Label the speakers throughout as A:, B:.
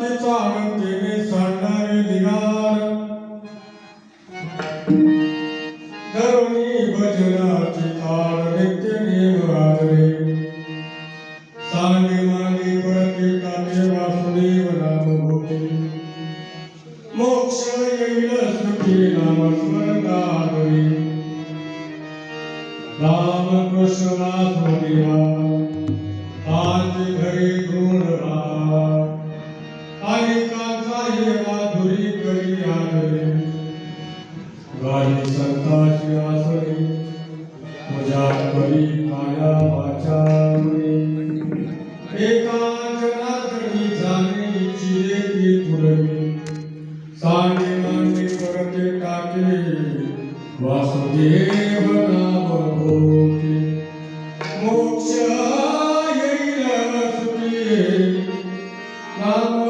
A: चालतेने सांडणारे दिगार धरुणी भजनाची तार नित्य नेम आदरे सांगे मागे परते टाके वासुदेव नाम भोगे मोक्ष येईल सुखी नाम स्मरणादरे राम कृष्ण वासुदेवा आज घरी दृढ व्हा अनेकांचा ये माधुरी करी आदरे गाई संताची आसरी तुझ्या परी काया वाचा एका जनार्दनी जाणे इच्छिले ती पुरवी सांगे मांगे परते टाके वासुदेव नाम भोगे मोक्ष येईल सुखी नाम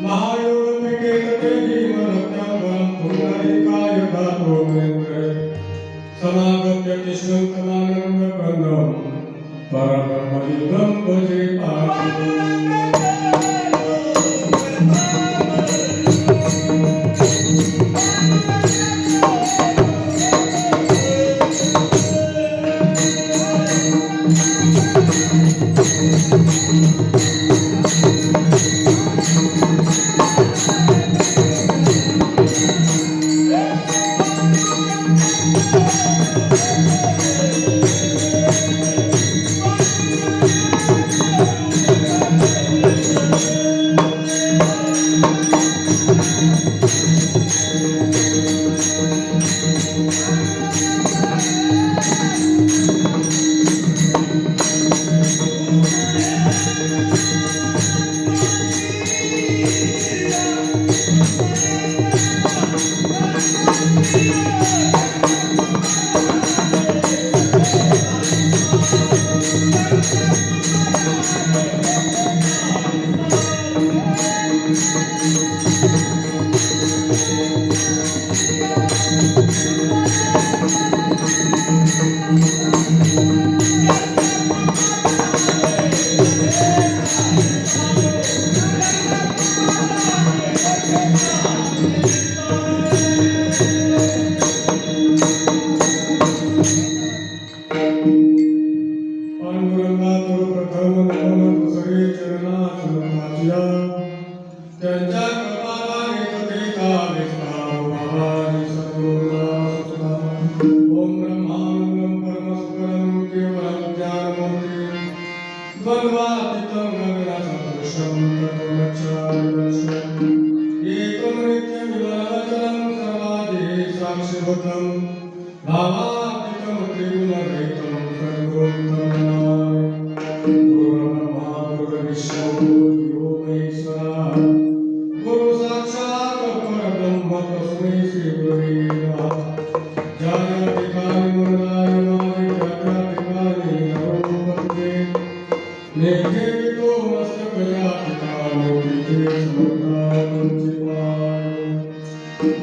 A: महायोग पिकेत भीमरत्यां पुंडरीकाय दातो नेत्र समागम्य कृष्णं कन्दं परमपदिदं भजे पार्थिवम्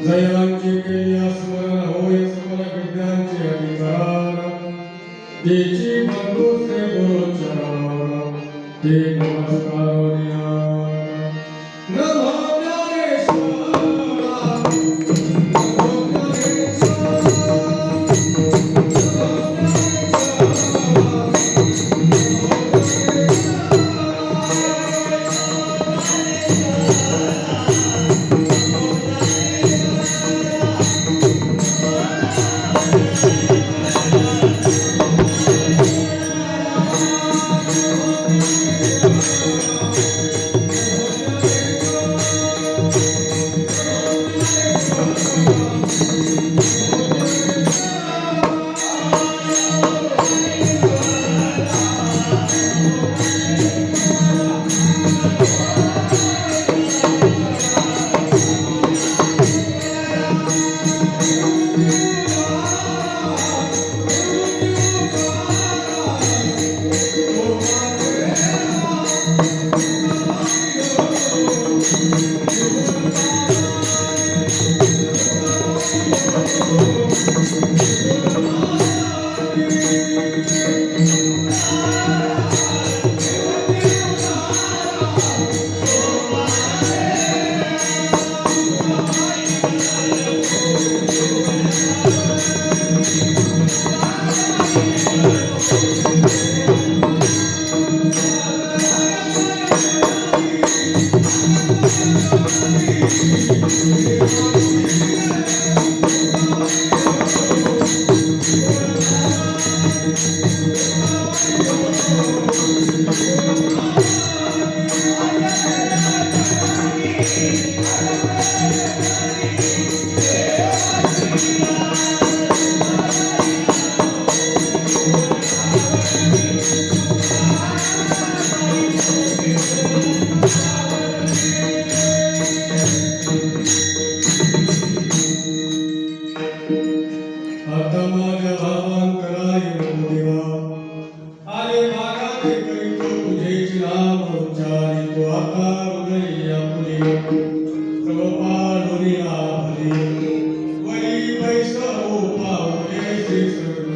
A: जयांची केली स्मरण होय सकल विद्यांचे अधिकार तेची बंधू श्री गुरुचरण ते नमस्कार नमो ज्ञानेश्वर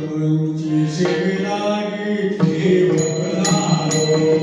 A: सद्गुरूंची सेवेलागी सेवक झालो.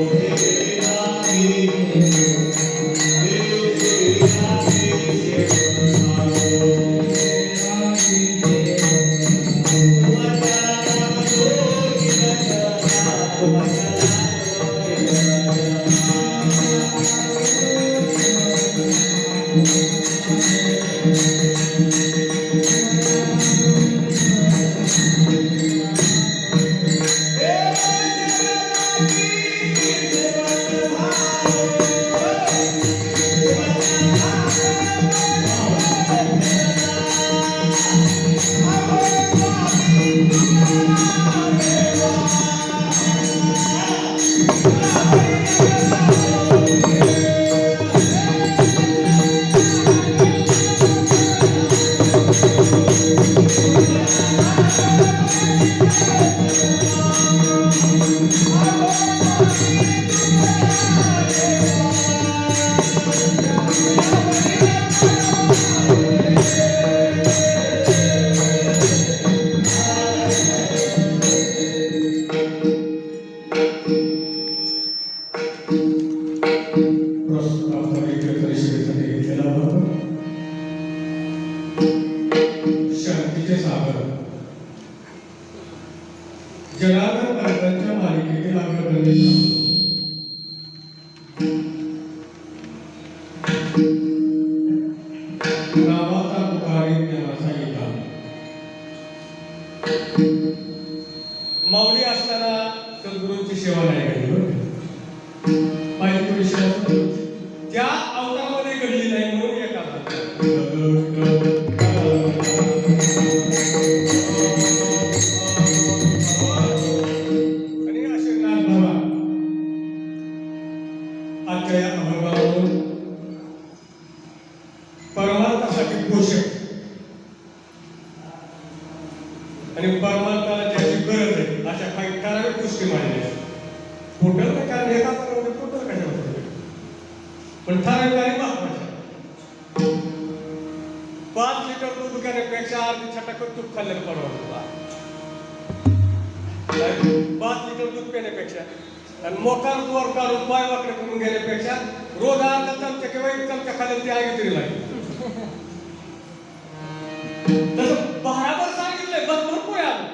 A: शांतीचे सागर जनार्दन भारताच्या मालिकेतील अग्रगण्य नावाचा पुकारी ज्ञानाचा येता. माऊली असताना सद्गुरूंची सेवा नाही घडली. माझी थोडी सेवा त्या अवतारामध्ये घडली नाही म्हणून एक आणि असे नाथ बाबा आजच्या या अभंगावरून परमार्थासाठी पोषक आणि परमार्थाला ज्याची गरज आहे अशा काही ठराविक गोष्टी मांडल्या. पोटल काय कारण एका पोटल कशा पण ठराविक आणि महत्वाच्या. 5 लिटर दूध घेण्यापेक्षा अर्धी छटाकत तूप खाल्लेलं परवडतं. 5 लिटर दूध पिण्यापेक्षा आणि मोकार जोर काढून पाय वाकडे करून घेण्यापेक्षा रोज अर्धा चमचा किंवा 1 चमचा खाल्लेलं ते आहे तरी लागेल. तसं बराबर सांगितलंय, भरपूर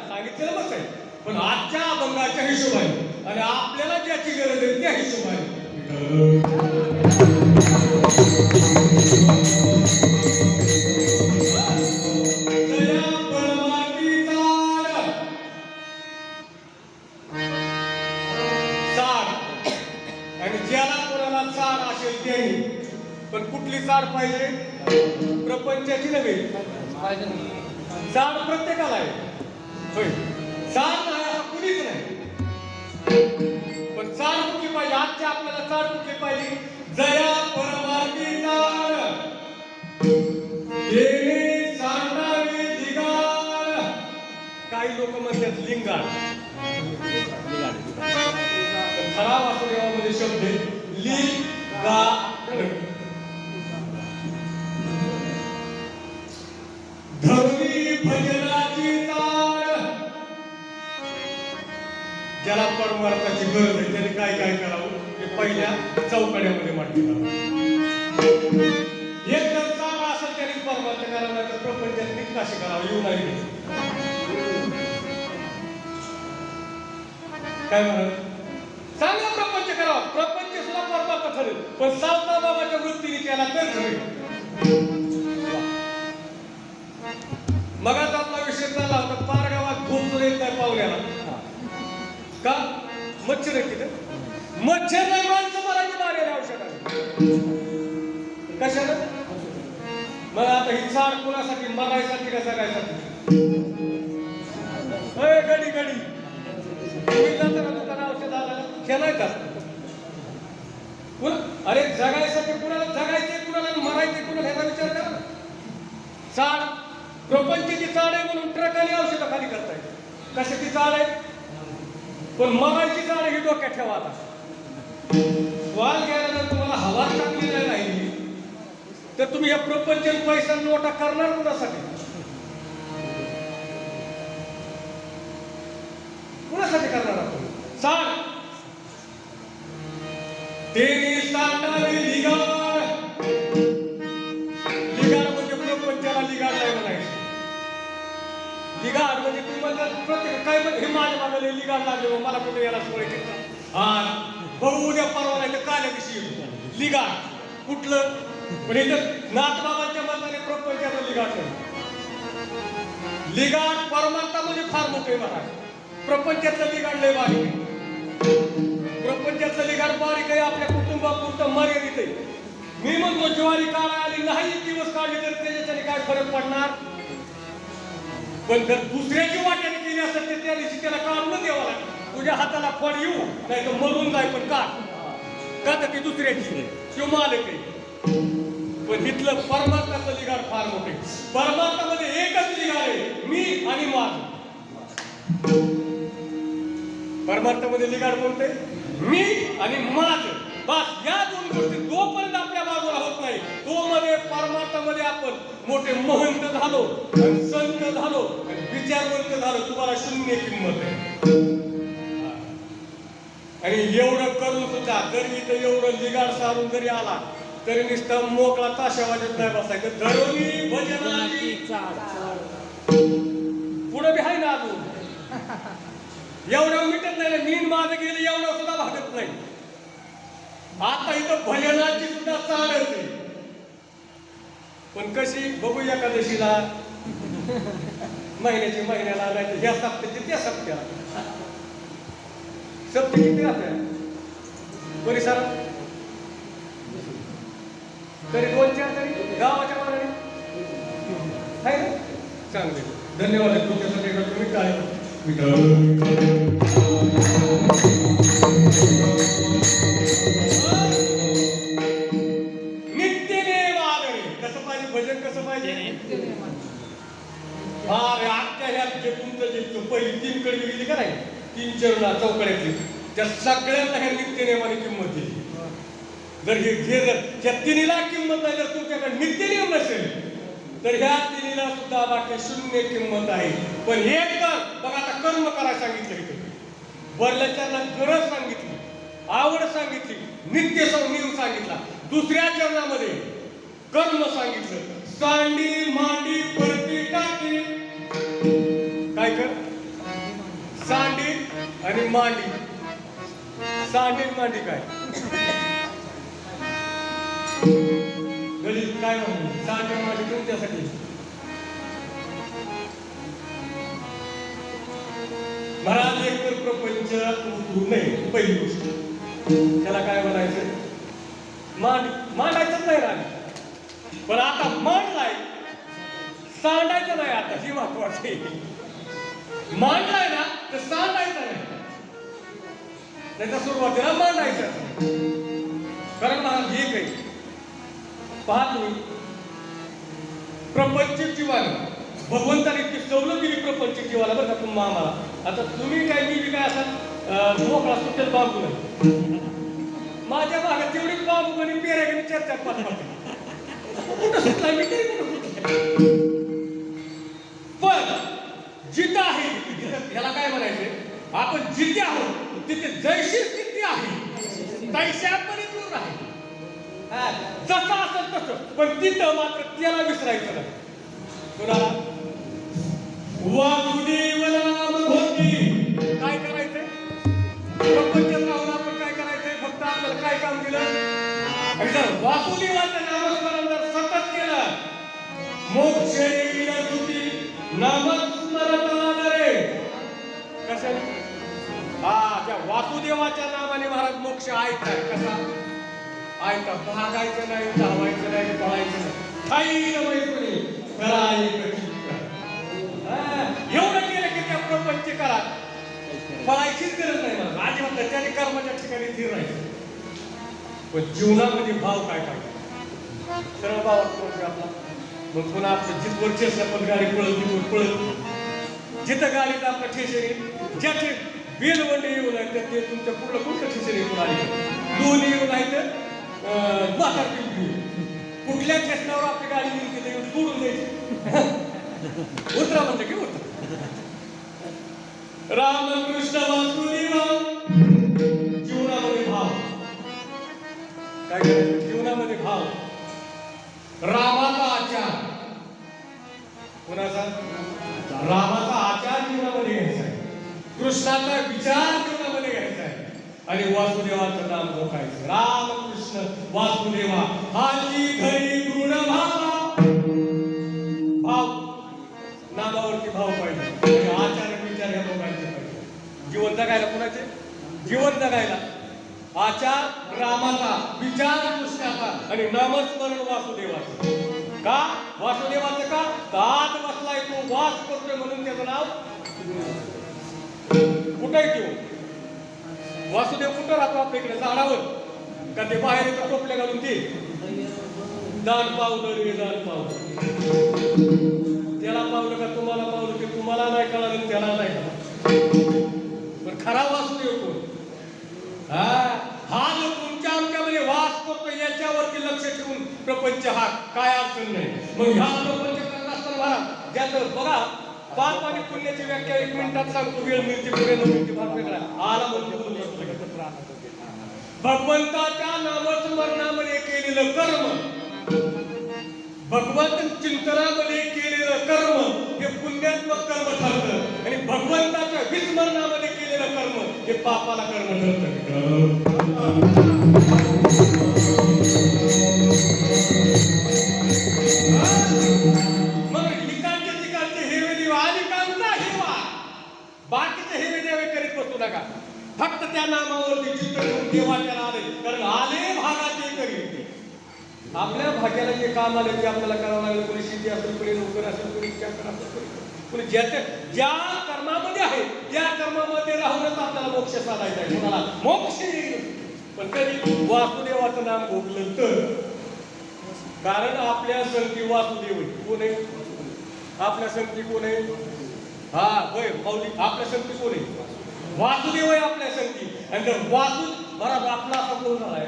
A: सांगितलेलं बस आहे. पण आजच्या अभंगाच्या हिशोबाने आणि आपल्याला ज्याची गरज आहे त्या हिशोबाने आणि ज्याला कोणाला चाड असेल त्यांनी, पण कुठली चाड पाहिजे? प्रपंचाची नव्हे, चाड प्रत्येकाला आहे. होय, चाड नाही असं कुणीच नाही. पण चाड कुठली पाहिजे? आजच्या आपल्याला चाड कुठली पाहिजे? जया परमार्थी चाड देणे सांडावे लिंगाड. काही लोक म्हणतात लिंगाड. खराब वासुदेवामध्ये शब्द लिंगाड. धर्मी भजनाची ताड. ज्याला परमार्थाची गरज आहे त्याने काय काय करावं ते पहिल्या चौकड्यामध्ये मांडलं. एक जर चांगला असेल त्याने परमार्थ करावा, नाही तर प्रपंचात नीट कशी करावं येऊ नाही. काय म्हणत? चांगला प्रपंच करावा. प्रपंच सुद्धा परमार्थ ठरेल, पण सावता बाबाच्या वृत्तीने केला तर ठरेल. मग आता आपला विषय चालला होता पार गावात झोप येत नाही पाहुण्याला. का? मच्छर आहे तिथे. मच्छर नाही माणसं मराठी मारायला औषध आहे. कशाला? मग आता ही चाड कुणासाठी? मरायसाठी का जगायसाठी? गडी गडी तुम्ही जाताना दुकाना औषध आला खेळायचा. अरे जगायसाठी कुणाला जगायचे, कुणाला मरायचे, कुणाला ह्याचा विचार करा. चाड प्रपंचाची चाड आहे म्हणून ट्रकाने औषधं खाली करताय. कशाची चाड आहे? पण मरायची चाड ही डोक्यात ठेवा. आता वाल घ्यायला जर तुम्हाला हवा चांगली नाही राहिली तर तुम्ही या प्रपंच पैसा नोटा करणार कुणासाठी? सांड तेने सांडावे लिगाड. लिगाड म्हणजे प्रपंचाला लिगाड नाही म्हणायचं. लिगाड म्हणजे तुम्ही म्हणतात प्रत्येक काय म्हणजे हे माझ्या मागायला लिगाड लागले मला कुठे यायला सोय घेतलं हा बघू उद्या परवा नाही तर काल्या दिवशी लिगाड कुठलं पण इथं नाथबाबांच्या मताने प्रपंचाचं लिगाड नाही. लिगाड परमात्मा म्हणजे फार मोठे महाराज. प्रपंचातलं लिगाड लय बारीक आहे. प्रपंचातलं लिगाड बारीक आहे आपल्या कुटुंबापुरतं मर्यादित आहे. मी म्हणतो ज्वारी काढा आली नाही दिवस काढले तर त्याच्याने काय फरक पडणार. पण जर दुसऱ्याची वाट्याने केली असेल तर त्या दिवशी त्याला काढून द्यावं लागेल. तुझ्या हाताला फळ येऊ नाही तर मरून जाय पण काढ का तर ती दुसऱ्याची शिव मालक आहे. पण इथलं परमात्म्याचं लिगाड फार मोठे. परमात्म्यामध्ये एकच लिगाड आहे मी आणि माझ. परमात्म्यामध्ये लिगाड कोणते मी आणि माझ. बस या दोन गोष्टी जोपर्यंत आपल्या बाजूला होत नाही तो मध्ये परमात्म्यामध्ये आपण मोठे महंत झालो संत झालो विचारवंत झालो तुम्हाला शून्य किंमत आहे. आणि एवढं करून सुद्धा जरी इथं एवढं लिगाड सारून जरी आला तरी नुसतं मोकळा ताशा वाजत नाही बसायचं. धरोनी भजनाची पुढे बी आहे ना अजून एवढं मिटत नाही. मीन माझं गेलं एवढं सुद्धा भागत नाही. आता इथं भजनाची सुद्धा चाल होती पण कशी बघू एकादशीला महिन्याला नाही ह्या सप्त्याची त्या सप्त्याला सप्ते किती राहत्या परिसरात तरी 2-4 तरी गावाच्या मानाने आहे ना. चांगले धन्यवाद तुमच्यासाठी तुम्ही काय नित्यनेम आदरे. कसं पाहिजे भजन कसं पाहिजे आजच्या ह्या जे तुमचं जे पहिली 3 कडे गेली का नाही 3 चरणा चौकड्यातली त्या सगळ्यांना ह्या नित्यनेमाने किंमत दिली. जर त्या तिन्हीला किंमत नाही जर तुमच्याकडे नित्यनियम नसेल तर ह्या तिन्हीला सुद्धा बाकी शून्य किंमत आहे. पण एक कर बघा आता कर्म करायला सांगितलं इथे वरल्याच्यांना गरज सांगितली आवड सांगितली नित्य नियम सांगितला. दुसऱ्या चरणामध्ये कर्म सांगितलं सांडी मांडी परती टाकी. काय कर सांडी आणि मांडी. सांडी मांडी काय गणित काय म्हणून सांडी मांडी तुमच्यासाठी महाराज एक तर प्रपंच उठू नये पहिली गोष्ट. त्याला काय म्हणायचं मांडायचंच नाही राहिलं. पण आता मांडलाय सांडायचं नाही. आता ही महत्वाची मांडलाय ना तर सांडायचं नाही. त्याच्या सुरुवातीला मांडायचं. कारण महाराज एक आहे पहा तुम्ही प्रपंच जीवाला भगवंताने इतकी सवलत दिली प्रपंच जीवाला बरं का तुम्ही आम्हाला. आता तुम्ही काय मी बी काय असा मोकळा सुटेल बांबू नाही. माझ्या भागात तेवढी बांबू आणि पेऱ्या चर्चा कुठं सुटला मी तरी कुठं पण जिथं आहे ह्याला काय म्हणायचं आपण जिथे आहोत तिथे जैशी स्थिती आहे तैशापणे दूर आहे. जसं असेल तसं पण तिथं मात्र त्याला विसरायचं नाही. कुणाला वासुदेव नाम होती काय करायचंय प्रपंचात राहून आपण काय करायचंय फक्त आपल्याला काय काम दिलं आणि जर वासुदेवाचं नामस्मरण जर सतत केलं मोक्ष येईल तुझी नामस्मरण रे. कशाने त्या वासुदेवाच्या नामाने महाराज मोक्ष ऐकताय कसा ऐका भागायचं नाही धावायचं नाही पळायचं नाही एवढं केलं की त्या प्रपंच करा पळायचीच गरज नाही मला अजिबात त्याने कर्माच्या ठिकाणी स्थिर राहायचं. पण जीवनामध्ये भाव काय पाहिजे सर्व भाव आपला. मग पुन्हा आपलं जिथवर चेसला पण गाडी पळत जिथं गाडीचं आपलं ठेशेरी ज्याचे बेलवंडे येऊन आहेत तर ते तुमच्या पुढलं कुठलं ठेशेरी येऊन आले दोन्ही येऊन आहेत म्हातार कुठल्या ठेसनावर आपली गाडी येऊन तिथे येऊन सोडून द्यायची उतरा म्हणजे की उतरा. रामकृष्ण वासुदेवा कृष्णाचा विचार जीवनामध्ये घ्यायचा आहे आणि वासुदेवाचं नाम घोकायचं. रामकृष्ण वासुदेवा हाची घरी दृढ भाव, नामावरती भाव पाहिजे, आचार विचार या लोकांचे पाहिजे. जीवन जगायला कुणाचे? जीवन जगायला आचार रामाचा, विचार कृष्णाचा आणि नामस्मरण वासुदेवाचं. का वासुदेवाचं? का आत बसलाय तो, वास करतोय म्हणून त्याचं नाव. कुठे तो वासुदेव? कुठं राहतो? आपल्या इकडे झाडावर का ते बाहेर येतं टोपल्या घालून? ते दान पावलं रे दान पावलं. त्याला पावलं का तुम्हाला पावलं? ते तुम्हाला नाही कळालं, त्याला नाही कळालं. पण खरा वासुदेव कोण? हा जो तुमच्या आमच्यामध्ये वास करतो याच्यावरती लक्ष ठेवून प्रपंच हा काय अडचण नाही. मग ह्या प्रपंच करत असताना ज्याचं बघा पाप आणि पुण्याची व्याख्या 1 मिनिटात सांगतो. वेळ मिळते पुढे न मिळते भाग वेगळा आला म्हणून भगवंताच्या नामस्मरणामध्ये केलेलं कर्म, भगवंत चिंतनामध्ये केलेलं कर्म हे पुण्यात्मक कर्म ठरतं आणि भगवंताच्या विस्मरणामध्ये केलेलं कर्म हे पापाला कर्म ठरतं. मग इकांचे तिकांचे हेवे देवा आणि कांचा हेवा, बाकीचे हेवे देवे करीत बसू नका. फक्त त्या नामावरती चित्त ठेवून देवा त्याला आले, कारण आले भागाचे करीत. आपल्या भाग्याला जे काम आले ते आपल्याला करावं लागेल. कोणी शेती असेल, कोणी नोकर असेल, कोणी चाकर असेल, कोणी ज्या कर्मामध्ये आहे त्या कर्मामध्ये राहूनच आपल्याला मोक्ष साधायचा आहे. कोणाला मोक्ष येईल पण कधी वासुदेवाचं नाम घोकलं तर. कारण आपल्या संगती वासुदेव कोण आहे? आपल्या संगती कोण आहे? हा होय माऊली, आपल्या संगती कोण आहे? वासुदेव आहे आपल्या संगती. आणि जर बराबर आपला असा कोण झालाय,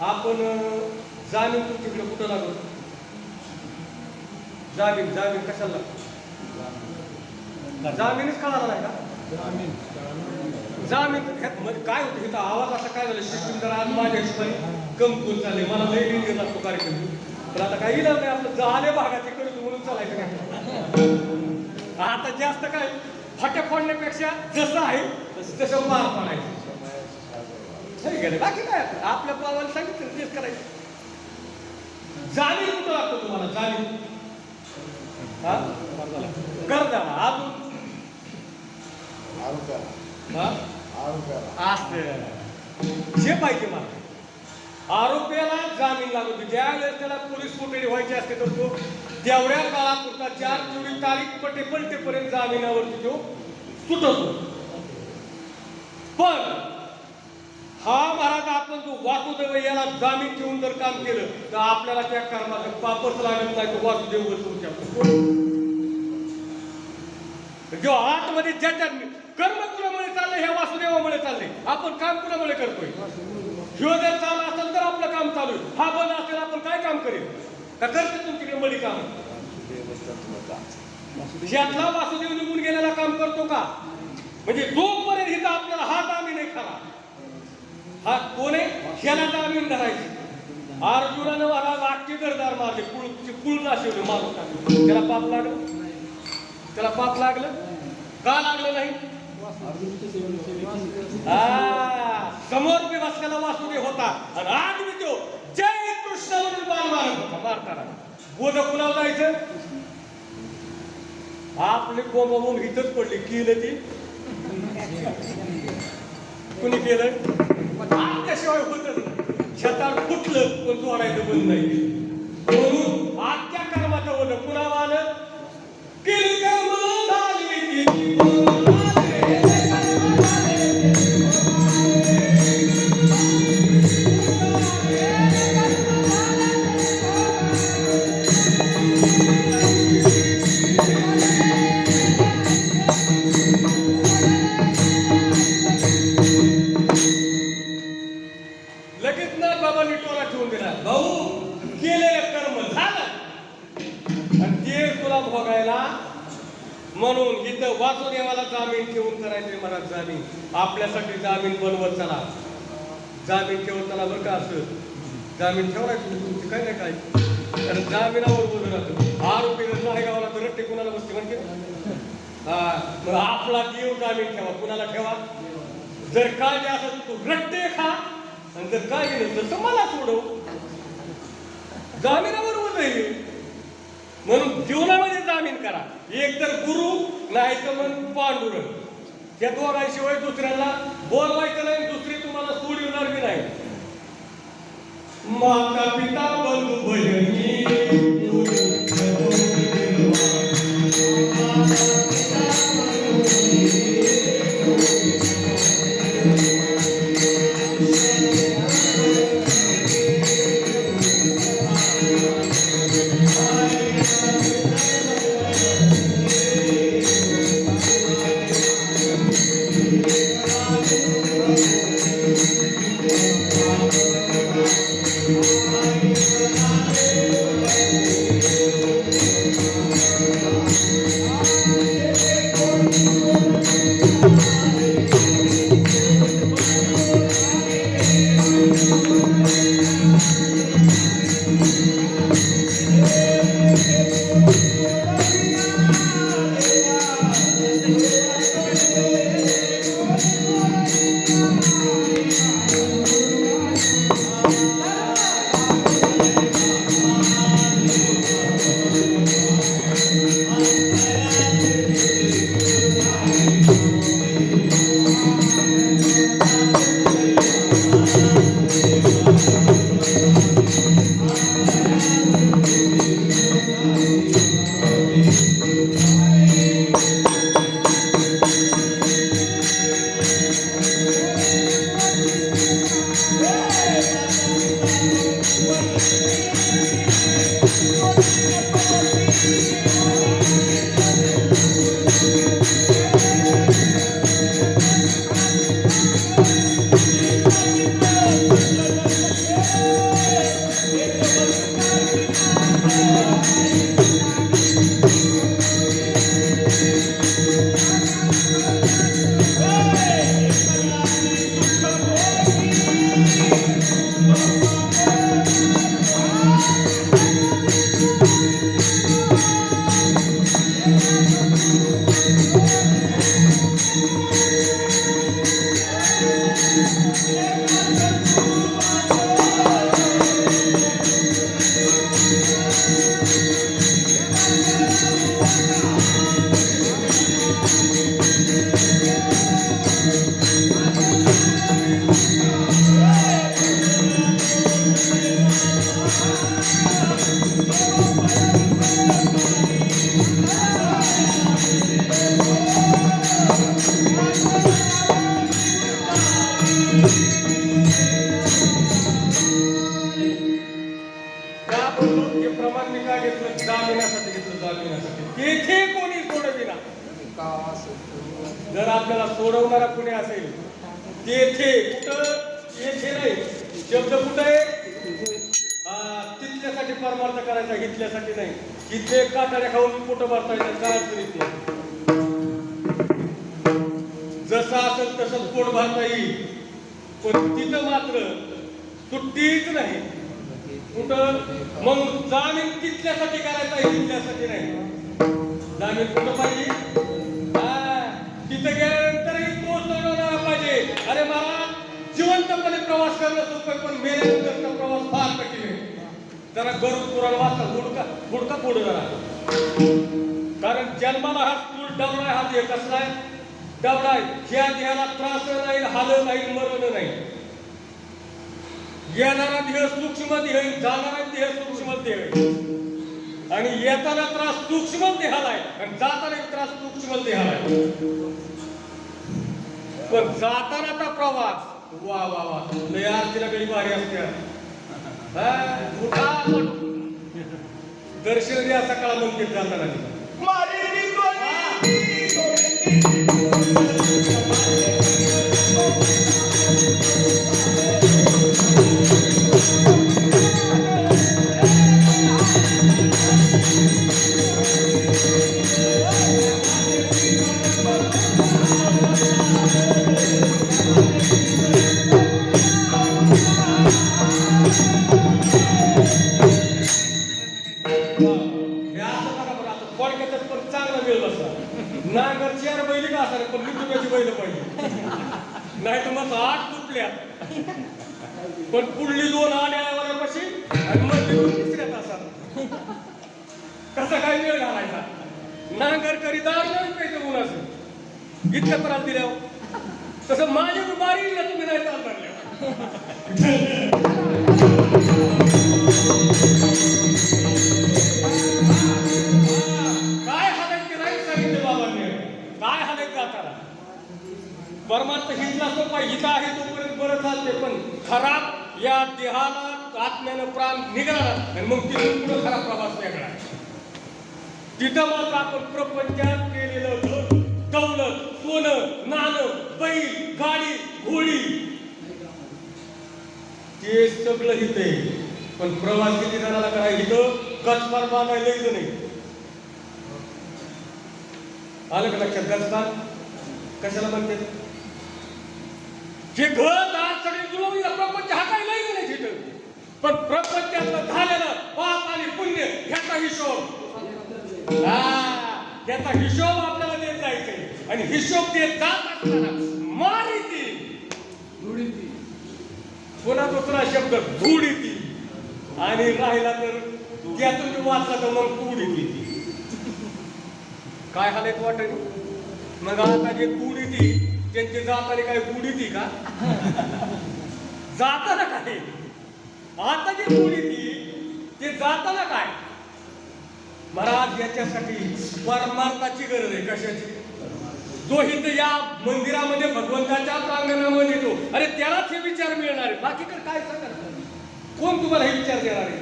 A: आपण जामीन तुमच्याकडे कुठं लागलो? जामीन कशाला लागतो? जामीनच कळाला नाही का? जामीन काय होतं इथं आवाज असा काय झालं? सिस्टीम जर आज माझ्या हिशोबाने कमकुवत चालले. मला लई लिहिलं जातो कार्यक्रम, पण आता काही इलाज नाही. आपलं झाले भागाचे करतो म्हणून चालायचं काय. आता जास्त काय फाट्या फोडण्यापेक्षा जसं आहे तसं पार पाडायचं. बाकी काय आपल्या पावाला सांगितलं तेच करायचं. जाणीव कुठं लागतं तुम्हाला? जाणीव कर्जा अजून जे पाहिजे मला. आरोपीला जामीन लागतो. ज्या वेळेस त्याला पोलीस कोठडी व्हायची असते तर तो तेवढ्या काळापुरता 4 तारीख पटेपर्यंत जामिनावरती तो सुटतो. पण हा महाराज आपण जो वासुदेव याला जामीन ठेवून जर काम केलं तर आपल्याला त्या कर्माचं पापच लागत नाही. तो वासुदेव जो आतमध्ये ज्याच्या कर्म कुणामुळे चाललंय? ह्या वासुदेवामुळे चाललंय. आपण काम कुणामुळे करतोय? ह्यो जर चालू असेल तर आपलं काम चालू आहे. हा बंद असेल आपण काय काम करेल? का करते तुमच्याकडे मडी काम? ज्यातला वासुदेव निघून गेलेला काम करतो का? म्हणजे जोपर्यंत इथं आपल्याला हा जामीन आहे खरा, हा कोण आहे? ह्याला जामीन धरायची. अर्जुनानं महाराज 8 गरदार मारले, कुळ नाशिवले, मारून टाकले. त्याला पाप लागलं? त्याला पाप लागलं का? लागलं नाही. समोर मी बसलेला वासुदेव होता आणि आज मी तो जय कृष्ण म्हणून बाण मारत होता. मारताना बोध कुणाला जायचं? आपले बोंबाबोंब इथंच पडले. केलं ती कुणी केलं? त्याशिवाय होतच. छताळ फुटलं पण तोडायचं बंद नाही. म्हणून आजच्या कर्माचं होतं कुणाला आलं? केली कर्म लगेच ना बाबांनी टोला ठेवून दिला. भाऊ केलेलं कर्म झालं आणि ते तुला भोगायला. म्हणून इथं वासुदेवाला जामीन ठेवून करायचे महाराज. जामीन आपल्यासाठी जामीन बनवत चला. जामीन ठेवत चला बरं का. असं जामीन ठेवायची तुमची काय नाही काय. कारण जामिनावर बोलून राहतो. आरोपी नाही गावाला तर रट्टे कुणाला बसते म्हणते. मग आपला देव जामीन ठेवा, कुणाला ठेवा? जर काळजी असं तू रट्टे खा, आणि जर काळजी नसेल तर मला सोडव. जामिनाबरोबर नाही. म्हणून जीवनामध्ये जामीन करा. एक तर गुरु, नाही तर मग पांडुरंग. त्या दोघांशिवाय दुसऱ्याला बोलवायचं नाही, दुसरी तुम्हाला सोडविणार बी नाही. माता पिता बंधू भजनी जर आपल्याला सोडवणारा कुणी असेल तेथे कुठं, येथे नाही. शब्द कुठं आहे? तिथल्यासाठी परमार्थ करायचा, घेतल्यासाठी नाही. तिथे काटाड्या खाऊन पोट भरता येतात, काय अडचण येते. जसं असेल तसंच पोट भरता येईल, पण तिथं मात्र सुट्टीच नाही. कुठं? मग जामीन तिथल्यासाठी करायचा, घेतल्यासाठी नाही. जामीन कुठं पाहिजे? तिथे गेल्यानंतरही तोच सोडवणारा पाहिजे. अरे महाराज, जिवंतपणे प्रवास करणं सोपं, पण मेल्यानंतरचा प्रवास फार कठीण आहे. जरा गरुड पुराण वाचता, गुडका पुढे जरा. कारण जन्माला हा स्थूल डवळा आहे, हा देह कसला आहे? डवळा आहे. ह्या देहाला त्रास नाही, हाल नाही, मरण नाही. येणारा देह सूक्ष्म देह, जाणारा देह सूक्ष्म देह. आणि येताना त्रास सूक्ष्म देहाला आहे, आणि जाताना त्रास सूक्ष्म देहाला आहे. पण जातानाचा प्रवास वा वा वा, लय आरतीला गडी भारी असते. दर्शन द्या सकाळ मंदिर जाताना. तासाने पण मृत्यूची बैल पाहिजे. नाही तर मग 8 तुटल्या पण पुढली 2 आण्यावरपाशी आणि मधली 2 तिसऱ्या तासात. कसा काय वेळ घालायचा? नांगर करी दार नाही पाहिजे उन्हाचं इतका त्रास दिल्यावर. तसं माझी बारी ना तुम्ही नाही चालणार. काय हालायचे नाही सांगितले बाबांनी. काय हालायचं आता? परमार्थ हितला सोपा हिता आहे तोपर्यंत बरं चालते, पण खराब या देहाला आत्म्यानं प्राण निघाला आणि मग तिथून पुढे खराब प्रवास वेगळा. तिथं मात्र आपण प्रपंचात केलेलं दौलत, सोनं, नाणं, बैल, गाडी, घोडी ते सगळं हित आहे. पण प्रवास किती जणाला करायला इथं गचपार बांधायला इथं नाही. आलं का लक्षात? गचपार कशाला म्हणते? जे घर दार सगळे जुळवून या प्रपंच हाकायला नाही तिथं. पण प्रपंचातलं झालेलं पाप आणि पुण्य ह्याचा हिशोब त्याचा हिशोब आपल्याला देत जायचंय. आणि हिशोब देत जात असताना मारिती धुडीती, पुन्हा दुसरा शब्द धुडीती, आणि राहिला तर त्यातून मी वाचला तर मग कुडीती. काय हालत वाटत? मग आता जे कुडीती त्यांची जाताना काय कुडीती का? जाताना काय? आता जे कुडीती ते जाताना काय? महाराज याच्यासाठी परमार्थाची गरज आहे. कशाची? जो हिंद या मंदिरामध्ये भगवंताच्या प्रांगणामध्ये येतो, अरे त्यालाच हे विचार मिळणार आहे. बाकीकडे काय सांगणार? कोण तुम्हाला हे विचार देणार आहे?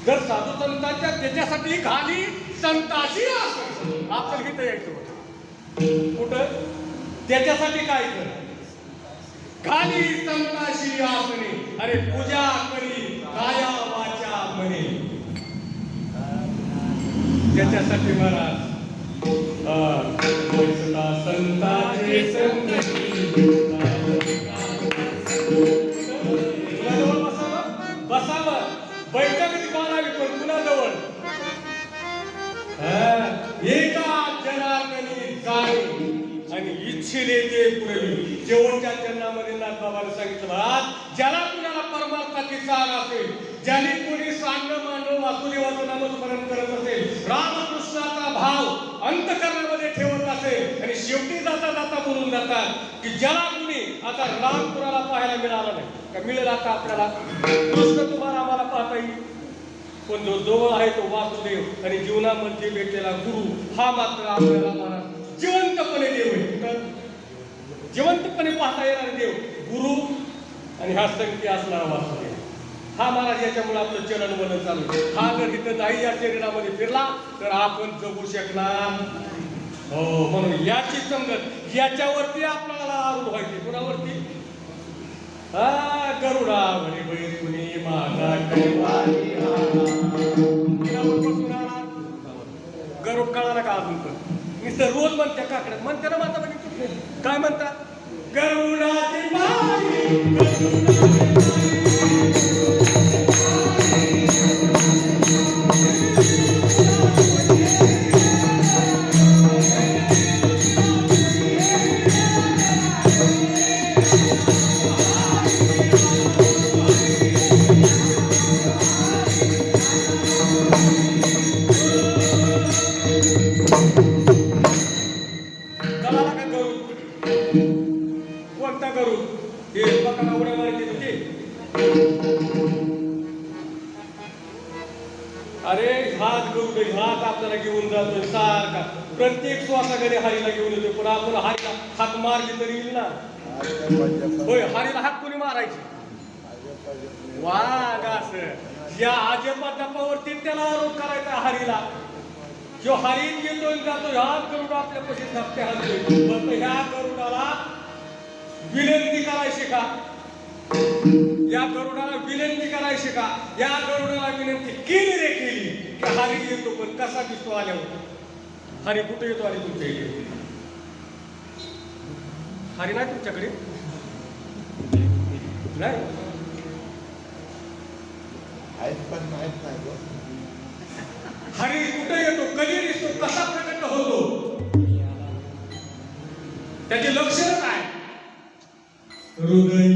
A: जर साधू संतांच्या त्याच्यासाठी खाली संताशी आपण इथं यायचं होतं. कुठं? त्याच्यासाठी काय कर? खाली संताशी आसने, अरे पूजा करी काया वाचा म्हणे. त्याच्यासाठी महाराज संताचे बसावं. बैठक मारावी पण कुणाजवळ? एका जनार्दनी जाणी आणि इच्छिले ते पुरवी. जेवणच्या चरणामध्ये नाथबाबाने सांगितलं, महाराज ज्याला कुणाला परमार्थाची चाल असेल, ज्याने कोणी सांग मांडव वासुदेवाचं नामस्मरण करत असेल, रामकृष्णाचा भाव अंतकरणामध्ये ठेवत असेल, आणि शेवटी जाता जाता बोलून जातात की ज्याला कुणी आता राम कुणाला पाहायला मिळाला नाही का? मिळेल आता आपल्याला. कृष्ण तुम्हाला आम्हाला पाहता येईल, पण जो जवळ आहे तो वासुदेव आणि जीवनामध्ये भेटलेला गुरु हा मात्र आपल्याला मला जिवंतपणे देव आहे. जिवंतपणे पाहता येणारे देव गुरु आणि हा संख्य असणारा वासुदेव. हा महाराज याच्यामुळे आपलं चलन वलन चालू. हा जर इथं नाही या शरीरामध्ये फिरला तर आपण जगू शकणार हो. म्हणून याची संगत याच्यावरती आपल्याला आरूढ व्हायचे. कुणावरती? गरुडा म्हणे बैल कुणी माझा कैवारी गरुड कळाला का अजून? पण नुसतं रोज म्हणत्या काकड्यात म्हणते ना माझा बघितलं काय म्हणतात? गरुडाची कोणता करू? हे बघा उड्या मारते तुझी. अरे हात करू दे. हात आपल्याला घेऊन जातो सारखा. प्रत्येक श्वासाकडे हरीला घेऊन येतो, पण आपण हरीला हात मारली तरी येईल ना. होय, हरीला हात कोणी मारायची? वाघ असं या आजोबा टप्पावरती त्याला आरोप करायचा हरीला. जो हरीण येतो जातो ह्याच गरुड आपल्या पशी धपते हलतोय. पण ह्या गरुडाला विनंती करायची का? या गरुडाला विनंती करायची का? या गरुडाला विनंती केली रे केली की हरी येतो, पण कसा दिसतो आल्यावर? हरी कुठे येतो? आणि तुमच्या इथे हरी नाही तुमच्याकडे? नाही हरी कुठे येतो? कधी दिसतो? कसा प्रकट होतो? त्याची लक्षणं काय? हृदय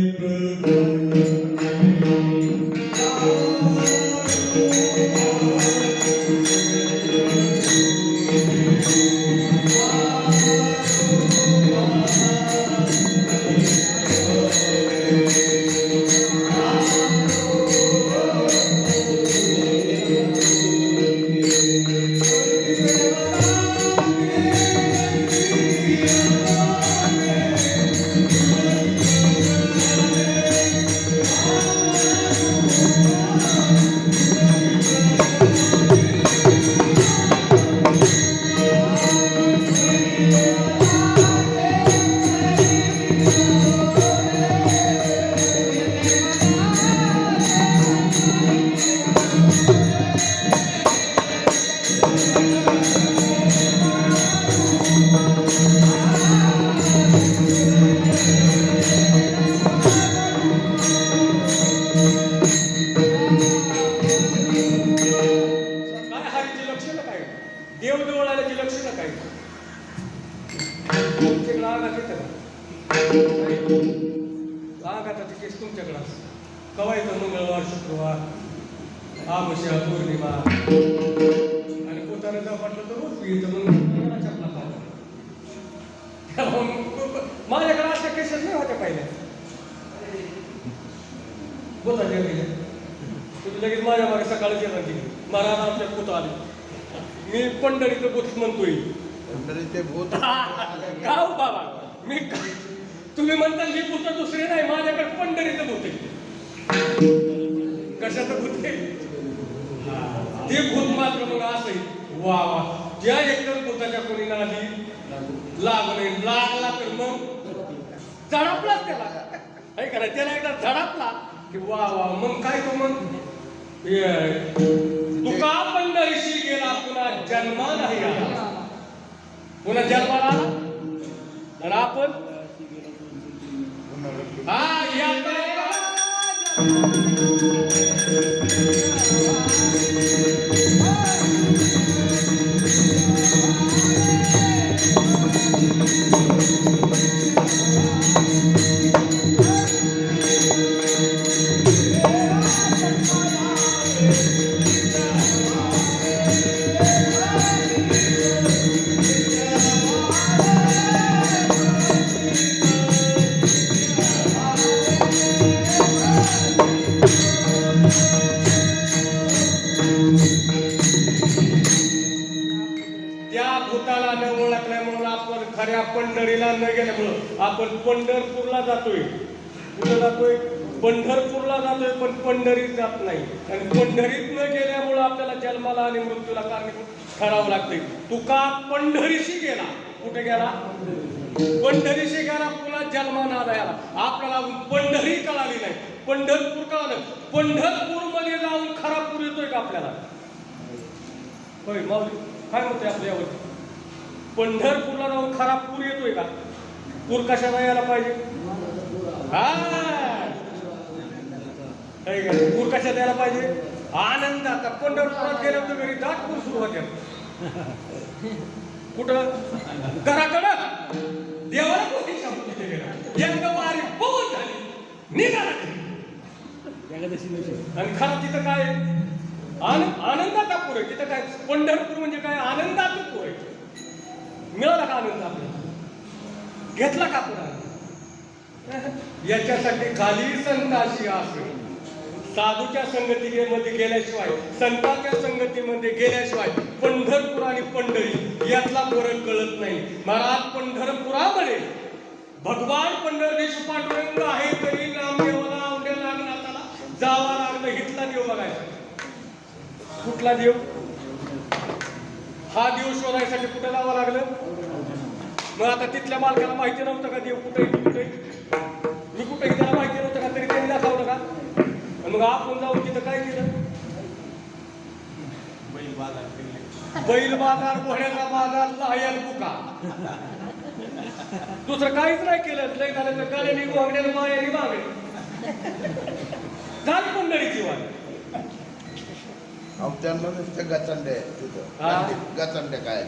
A: देवजवळ आल्याची लक्षणं काय? तुमच्याकडे आघात येतं का? आघाताची केस तुमच्याकडे कवा येतं? मंगळवार, शुक्रवार, आमोशा, पौर्णिमा आणि पोताने जर म्हटलं तर रोज येतं. मग चपला माझ्याकडे अशा केसेस नाही होत्या पहिल्या. बोला तुम्ही लगेच माझ्या मागे सकाळीच येतात की महाराज आमच्या भूत आले. मी पंढरीचं भूत म्हणतोय.
B: पंढरीचे भूत
A: गाव बाबा मी तुम्ही म्हणता मी भूत दुसरे नाही, माझ्याकडे पंढरीचं भूत आहे. कशाचं भूत आहे ते भूत मात्र मग असं वा वा ज्या एकदम भूताच्या कोणी नादी लागू नाही. लागला तर मग झडापलाच त्याला काय करा. त्याला एकदा झडापला की वा वा मग काय तो मग तुका पंढरीशी गेला पुन्हा जन्मा नाही आला. पुन्हा जन्माला आला आणि आपण हा या खऱ्या पंढरीला न गेल्यामुळं आपण पंढरपूरला जातोय. कुठं जातोय? पंढरपूरला जातोय, पण पंढरीत जात नाही. आणि पंढरीत न गेल्यामुळं आपल्याला जन्माला आणि मृत्यूला कारणीभूत ठरावं लागतंय. तुका पंढरीशी गेला. कुठे गेला? पंढरीशी गेला, पुन्हा जन्माला आला. याला आपल्याला पंढरी कळाली नाही, पंढरपूर कळालं. पंढरपूर मध्ये जाऊन खरा पूर येतोय का आपल्याला? होय माऊली काय म्हणतोय आपल्या यावरती? पंढरपूरला जाऊन खरा पूर येतोय का? पूर कशाला यायला पाहिजे? पूर कशात यायला पाहिजे? आनंदाचा. पंढरपुरात गेल्यावर घरी दाट पूर सुरू होत्या. कुठं? घराकडं देवाला एकदा वारी बहुत झाली निघाला. आणि खरा तिथं काय आनंदाचा पूर आहे. तिथं काय पंढरपूर म्हणजे काय आनंदाचं पूर आहे. मिळाला का आनंद आपल्याला? घेतला का पुन्हा? याच्यासाठी खाली संताशी असो. साधूच्या संगतीमध्ये गेल्याशिवाय, संतांच्या संगतीमध्ये गेल्याशिवाय पंढरपूर आणि पंढरी यातला फरक कळत नाही. महाराज पंढरपुरामध्ये भगवान पंढरदेश पांडुरंग आहे तरी नामदेवाला औंढ्या नागनाथाला जावा लागलं. हितला देव बघायचा. कुठला देव? हा देव शोधायसाठी कुठे जावं लागलं? मग आता तिथल्या मालकाला माहिती नव्हतं का देव कुठे कुठे मी कुठे त्याला माहिती नव्हतं का? तरी त्यांनी दाखवलं का? मग आपण जाऊन तिथं काय केलं? बैल बाजार, घोड्याचा बाजार, लाह्याल बुका, दुसरं काहीच नाही केलं. लय झालं तर गाड्याने वागण्याला मायाने मागे झाली पंढरीची वाट.
B: त्यांना नुसतं गचंडे तिथं गचंडे काय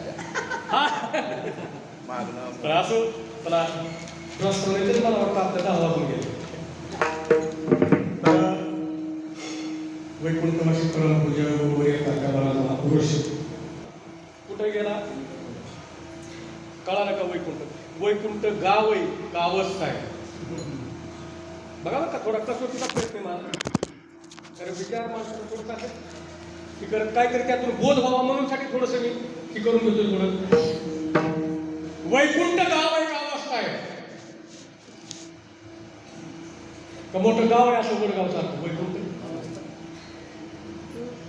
B: मागणं
A: असो मला प्रश्न मला वाटतं आपल्या 10 वाजून गेले. वैकुंठवासी परमपूज्य गोरे काका पुरुष कुठे गेला कळालं का? वैकुंठ गाव आहे का अवस्था आहे? बघा का थोडा कसोटीचा प्रयत्न मला तर विचार माणसाचा थोडसा की करत काहीतरी त्यातून बोध व्हावा म्हणून साठी थोडंसं मी की करून घेतो थोडं. वैकुंठ गाव आहे का अवस्था आहे? का मोठं गाव आहे असं वडगाव सारखं वैकुंठ?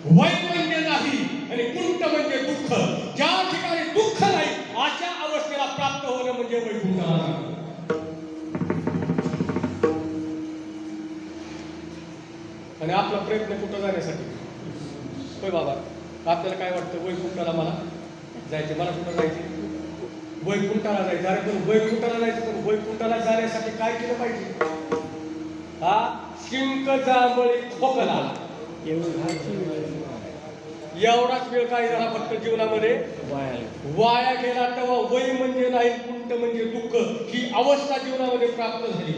A: वै म्हणजे नाही आणि कुंठ म्हणजे दुःख. ज्या ठिकाणी दुःख नाही अशा अवस्थेला प्राप्त होणं म्हणजे वैकुंठ. आणि आपला प्रयत्न कुठं जाण्यासाठी होय बाबा? आपल्याला काय वाटतं वैकुंठाला मला जायचे, मला कुठं जायचे? वैकुंठाला जायचं. अरे पण वैकुंठाला जायचं पण वैकुंठाला जाण्यासाठी काय केलं पाहिजे? हा शिंक जांभळी खोकला एवढाच वेळ काय झाला फक्त जीवनामध्ये वाया गेला. तेव्हा वय म्हणजे नाही कुंठ म्हणजे दुःख ही अवस्था जीवनामध्ये प्राप्त झाली.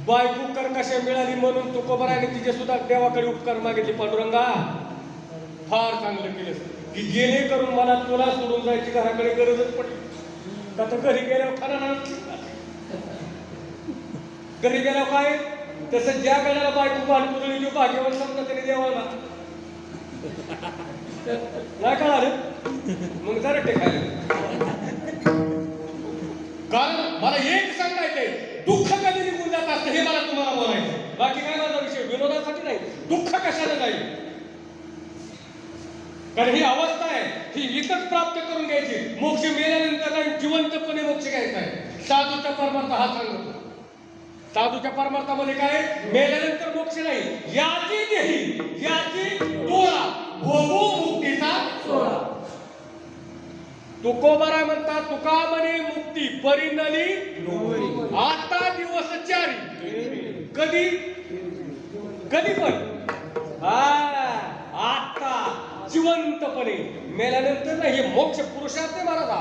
A: बायको कर्कशा मिळाली म्हणून तुकोबाराने तिचे सुद्धा देवाकडे उपकार मागितले. पांडुरंगा फार चांगलं केलं की जेणेकरून मला तुला सोडून जायची घराकडे गरजच पडली. आता घरी गेल्यावर खाना घरी गेल्यावर काय तसं ज्या गणाला बायको बाणपुतळी जो भाग्यवान समजा त्याने देवाला नाही कळालं मग जरा टेकायला. कारण मला एक सांगायचंय दुःख कधी निघून जात असतं हे मला तुम्हाला बोलायचं. बाकी काय माझा विषय विनोदासाठी नाही. दुःख कशाला जाईल? कारण ही अवस्था आहे ही इथंच प्राप्त करून घ्यायची. मोक्ष मिळाल्यानंतर नाही जिवंतपणे मोक्ष घ्यायचा आहे. साधूचा परमार्थ हा सांगतो. साधूच्या परमार्थामध्ये काय मेल्यानंतर मोक्ष नाही. याची देही याची तोळा भोगू मुक्तीचा सोळा. तुकोबारा म्हणतात तुका म्हणे मुक्ती परिणली आता दिवस 4. कधी कधी पण आता जिवंतपणे मेल्यानंतर नाही. हे मोक्ष पुरुषार्थ महाराजा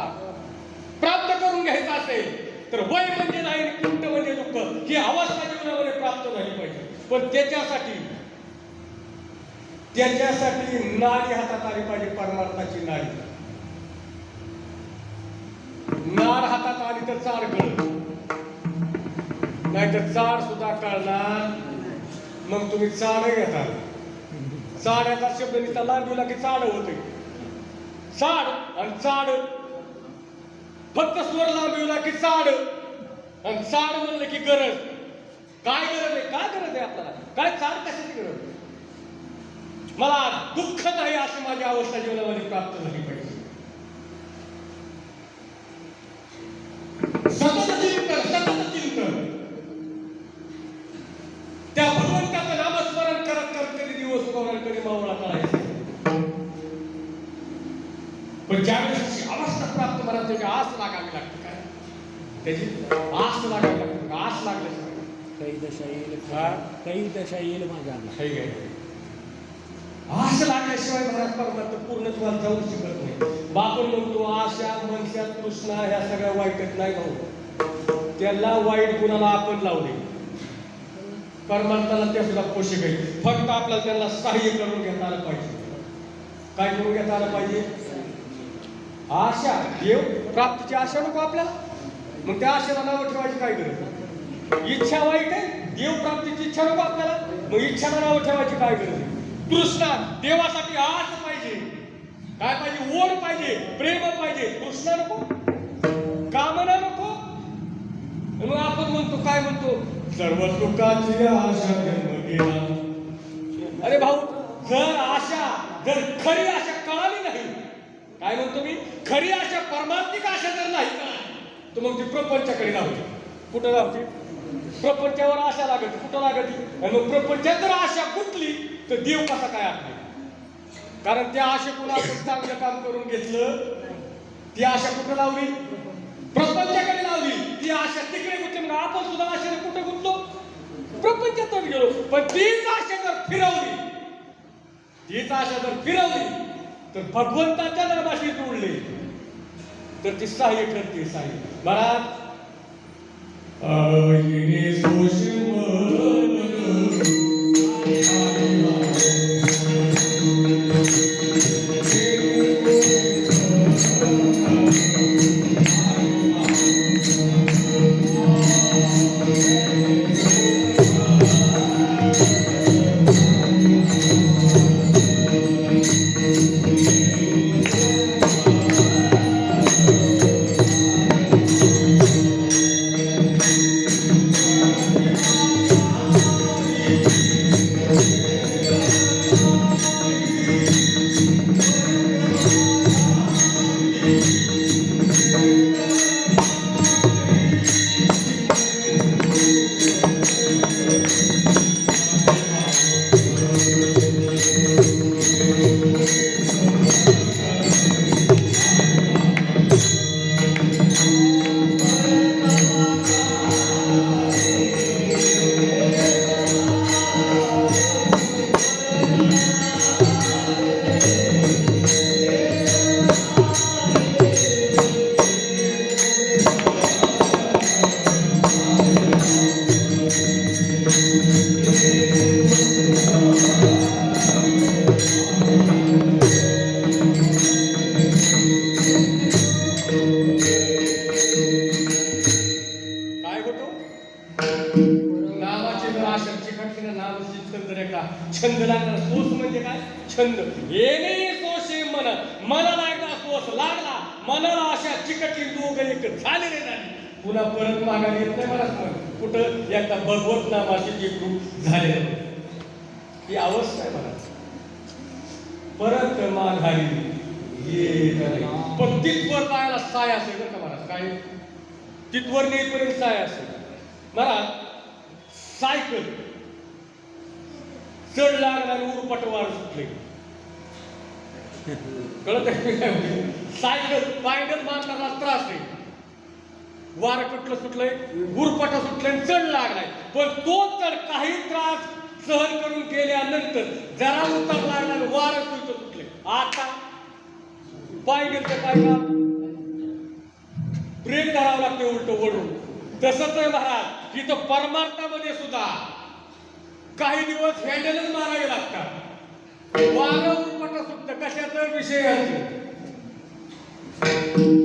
A: प्राप्त करून घ्यायचा असेल तर वय म्हणजे नाही कुंठ म्हणजे दुःख ही अवस्था जीवनामध्ये प्राप्त झाली पाहिजे. पण त्याच्यासाठी नाडी हातात आली पाहिजे. परमार्थाची नाडी नाड हातात आली तर चाड कळत नाही तर चाड सुद्धा कळणार. मग तुम्ही चाड घेताल. चाड्याचा शब्द निघता लांबीला की चाड होते. चाड आणि चाड फक्त स्वर लांबीला की चाड आणि चाड म्हणलं की गरज. काय गरज आहे? काय गरज आहे आपल्याला? काय चाड कशाची गरज? मला दुःख नाही अशी माझी अवस्था जीवनामध्ये प्राप्त झाली पाहिजे. सतत चिंतन त्या भगवंताचं नामस्मरण करत करत कधी दिवस उगवणार कधी मावळा करायचा. पण ज्यावेळेस अवस्था प्राप्त मला त्याची आस लागावी लागते. काय त्याची आस लागावी लागते. आस लागल्याशिवाय
C: काही दशा येईल माझ्या
A: आस लागल्याशिवाय महाराज परमार्थ पूर्ण तुम्हाला जाऊ शकत नाही. बापून म्हणतो आशा मनशा तृष्णा ह्या सगळ्या वाईटच नाही भाऊ. त्याला वाईट गुणाला आपण लावले. परमार्थाला त्या सुद्धा पोषक आहे. फक्त आपल्याला त्यांना सहाय्य करून घेता आलं पाहिजे. काय करून घेता आलं पाहिजे? आशा देव प्राप्तीची आशा नको आपल्याला. मग त्या आशेला नाव ठेवायची काय गरज? इच्छा वाईट आहे देव प्राप्तीची इच्छा नको आपल्याला. मग इच्छाला नाव ठेवायची काय गरज? तृष्णा देवासाठी आस पाहिजे. काय पाहिजे? ओढ पाहिजे, प्रेम पाहिजे. तृष्णा नको, कामना नको. मग आपण म्हणतो काय म्हणतो? सर्व सुखाची आशा जन्म गेला. अरे भाऊ जर खरी आशा कळाली नाही काय म्हणतो मी खरी आशा परमार्थिक आशा जर नाही तर मग ती प्रपंचाकडे लावते. कुठं लावते? प्रपंचावर आशा लागते. कुठं लागते? आणि मग प्रपंचात जर आशा कुठली तर देव कसा काय आपले? कारण त्या आशेतून आपण चांगलं काम करून घेतलं. ती आशा कुठं लावली? प्रपंचाकडे लावली. ती आशा तिकडे गुंतली. मग आपण सुद्धा आशेने कुठे गुंतलो? प्रपंचात गेलो. पण तीच आशा जर फिरवली तर भगवंताच्या नामाशी जोडले तर ती सहाय्य ठरते सहाय्य. महाराज अवहिने सोषमन काय होतो नावाचे जर अशा चिकटकीने नाव छंद रे का छंद लागला सोस म्हणजे काय छंद येणे सोशे मन मला लागला सोस लागला मनाला अशा चिकटली दोघं एक झालेले नाही पुन्हा परत मागायला येत नाही मला कुठं एकदा भगवत नामाचे एक रूप झालेलं ही अवस्था आहे मला परत माघारी येत नाही पण तिथवर जायला साय असेल बरं का मला काय तिथवर नेईपर्यंत साय असेल मला सायकल चढ लागला उरपट वार सुटले कळत आहे सायकल पायडल मारणारा त्रास आहे वार कुठलं सुटलंय उरपट सुटलंय चढ लागलाय पण तो चढ काही त्रास सहन करून गेल्यानंतर जरा उतार लागला वार सुटले आता पायडलच्या पायला ब्रेक धरावं लागते उलट ओढून तसंच आहे महाराज इथं परमार्थामध्ये सुद्धा काही दिवस हँडलच मारावे लागतात वारं उरपट सुटतं कशाचं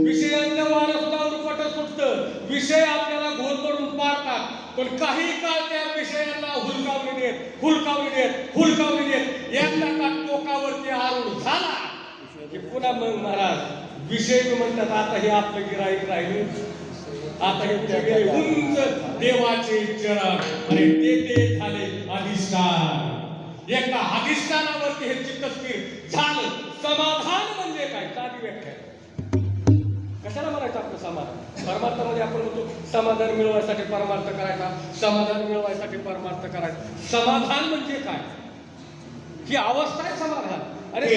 A: विषयांचं वारं सुद्धा उरपट सुटतं विषय आपल्याला घोल करून पाडतात पण काही काळ त्या विषयांना हुलकावणी देत एकदा का टोकावरती आरूढ झाला की पुन्हा मग महाराज विषय म्हणतात आता हे आपलं गिराईक राहिलं आता हे गेले उंच देवाचे चरण आणि ते झाले अधिष्ठान एका अधिष्ठानावरती हे चित्त स्थिर झालं समाधान म्हणजे काय साधी व्याख्या कशाला म्हणायचं आपलं समाधान परमार्थामध्ये आपण म्हणतो समाधान मिळवायसाठी परमार्थ करायचा समाधान मिळवायसाठी परमार्थ करायचा समाधान म्हणजे काय ही अवस्था आहे समाधान अरे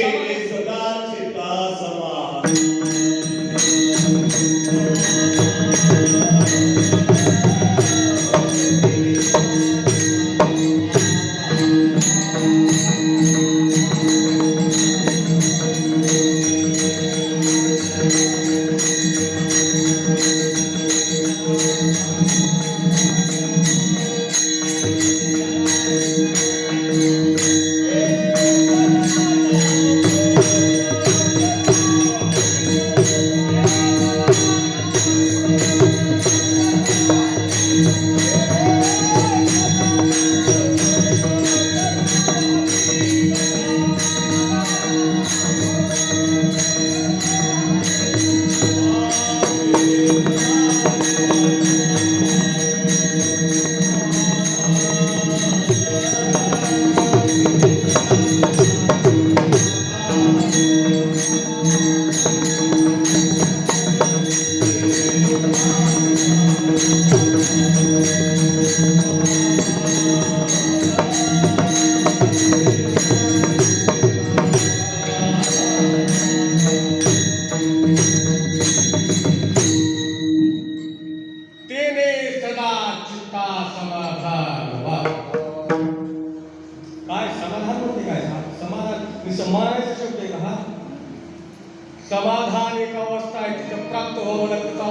A: समाधान एक अवस्था आहे तिथं प्राप्त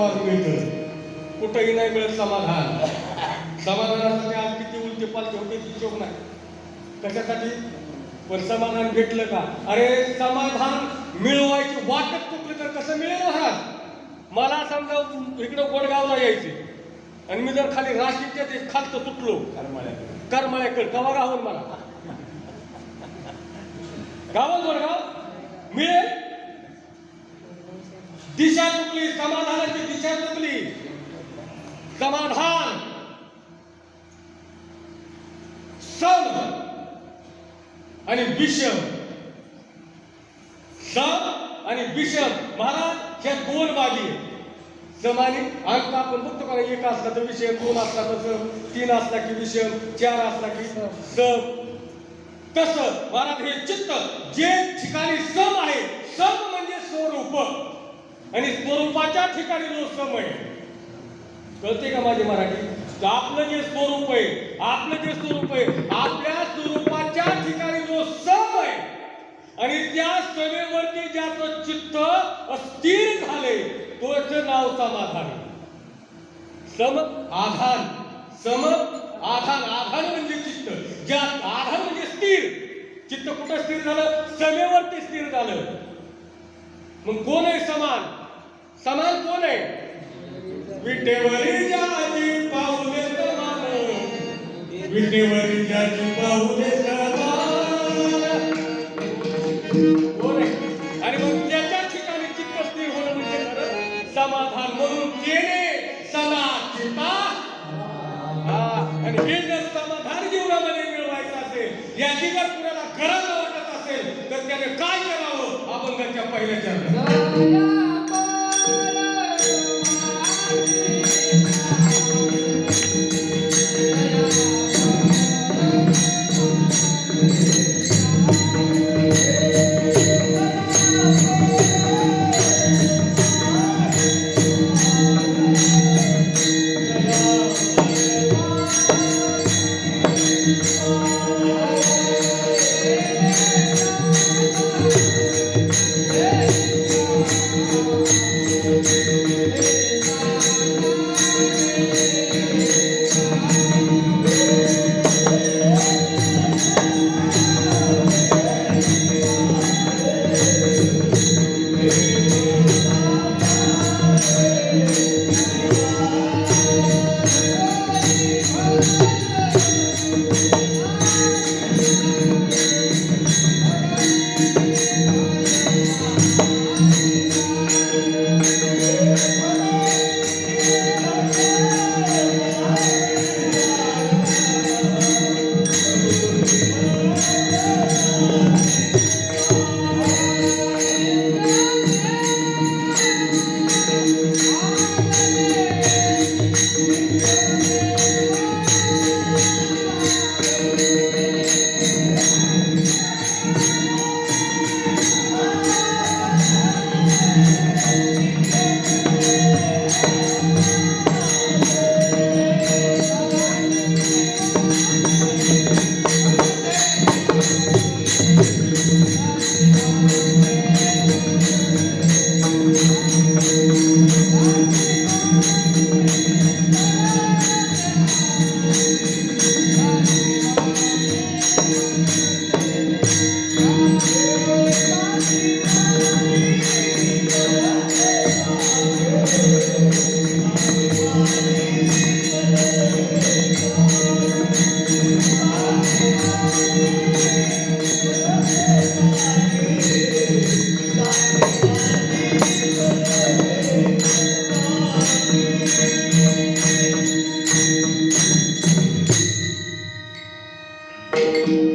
A: गावात मिळतं, कुठंही नाही मिळत समाधान. समाधानासाठी आज किती उलटे पालटे होते हिशोब नाही. कशासाठी? पण समाधान भेटलं का? अरे समाधान मिळवायची वाटत चुकली तर कसं मिळेल महाराज? मला समजा इकडं गोडगावला यायचे आणि मी जर खाली राशीच्या ते खालतं सुटलो करमाळ्याकडे कवा गावून मला गावात गोडगाव मिळेल? दिशा चुकली, समाधानाची दिशा चुकली. समाधान सम आणि विषम, सम आणि विषम महाराज ह्या दोन बाबी आहेत. सम आणि अंक आपण बघतो का, एक असला तर विषम, दोन असला तर सम, तीन असला की विषम, चार असला की सम. तसं महाराज हे चित्त जे ठिकाणी सम आहे, सम म्हणजे स्वरूप, आणि स्वरूपाच्या ठिकाणी जो सम आहे, कळते का माझे मराठी? आपलं जे स्वरूप आहे, आपलं जे स्वरूप आहे, आपल्या स्वरूपाच्या ठिकाणी जो सम आहे आणि त्या समेवरती ज्याचं चित्त अस्थिर झाले तोच नाव समाधान. सम आधान, सम आधान, आधान म्हणजे चित्त, ज्या आधान म्हणजे स्थिर. चित्त कुठं स्थिर झालं? समेवरती स्थिर झालं. मग कोण आहे समान? समान कोण आहे? विटेवरी ज्याची पाऊले समान, विटेवरी ज्याची पाऊले समान कोण आहे? आणि मग त्याच्या ठिकाणी चित्त स्थिर होणं म्हणजे खरं समाधान. म्हणून केले सदा चित्ता. आणि हे जर समाधान जीवनामध्ये मिळवायचं असेल, याची जर कुणाला गरज वाटत असेल तर त्याने काय करावं? अभंगाच्या पहिल्या चरणात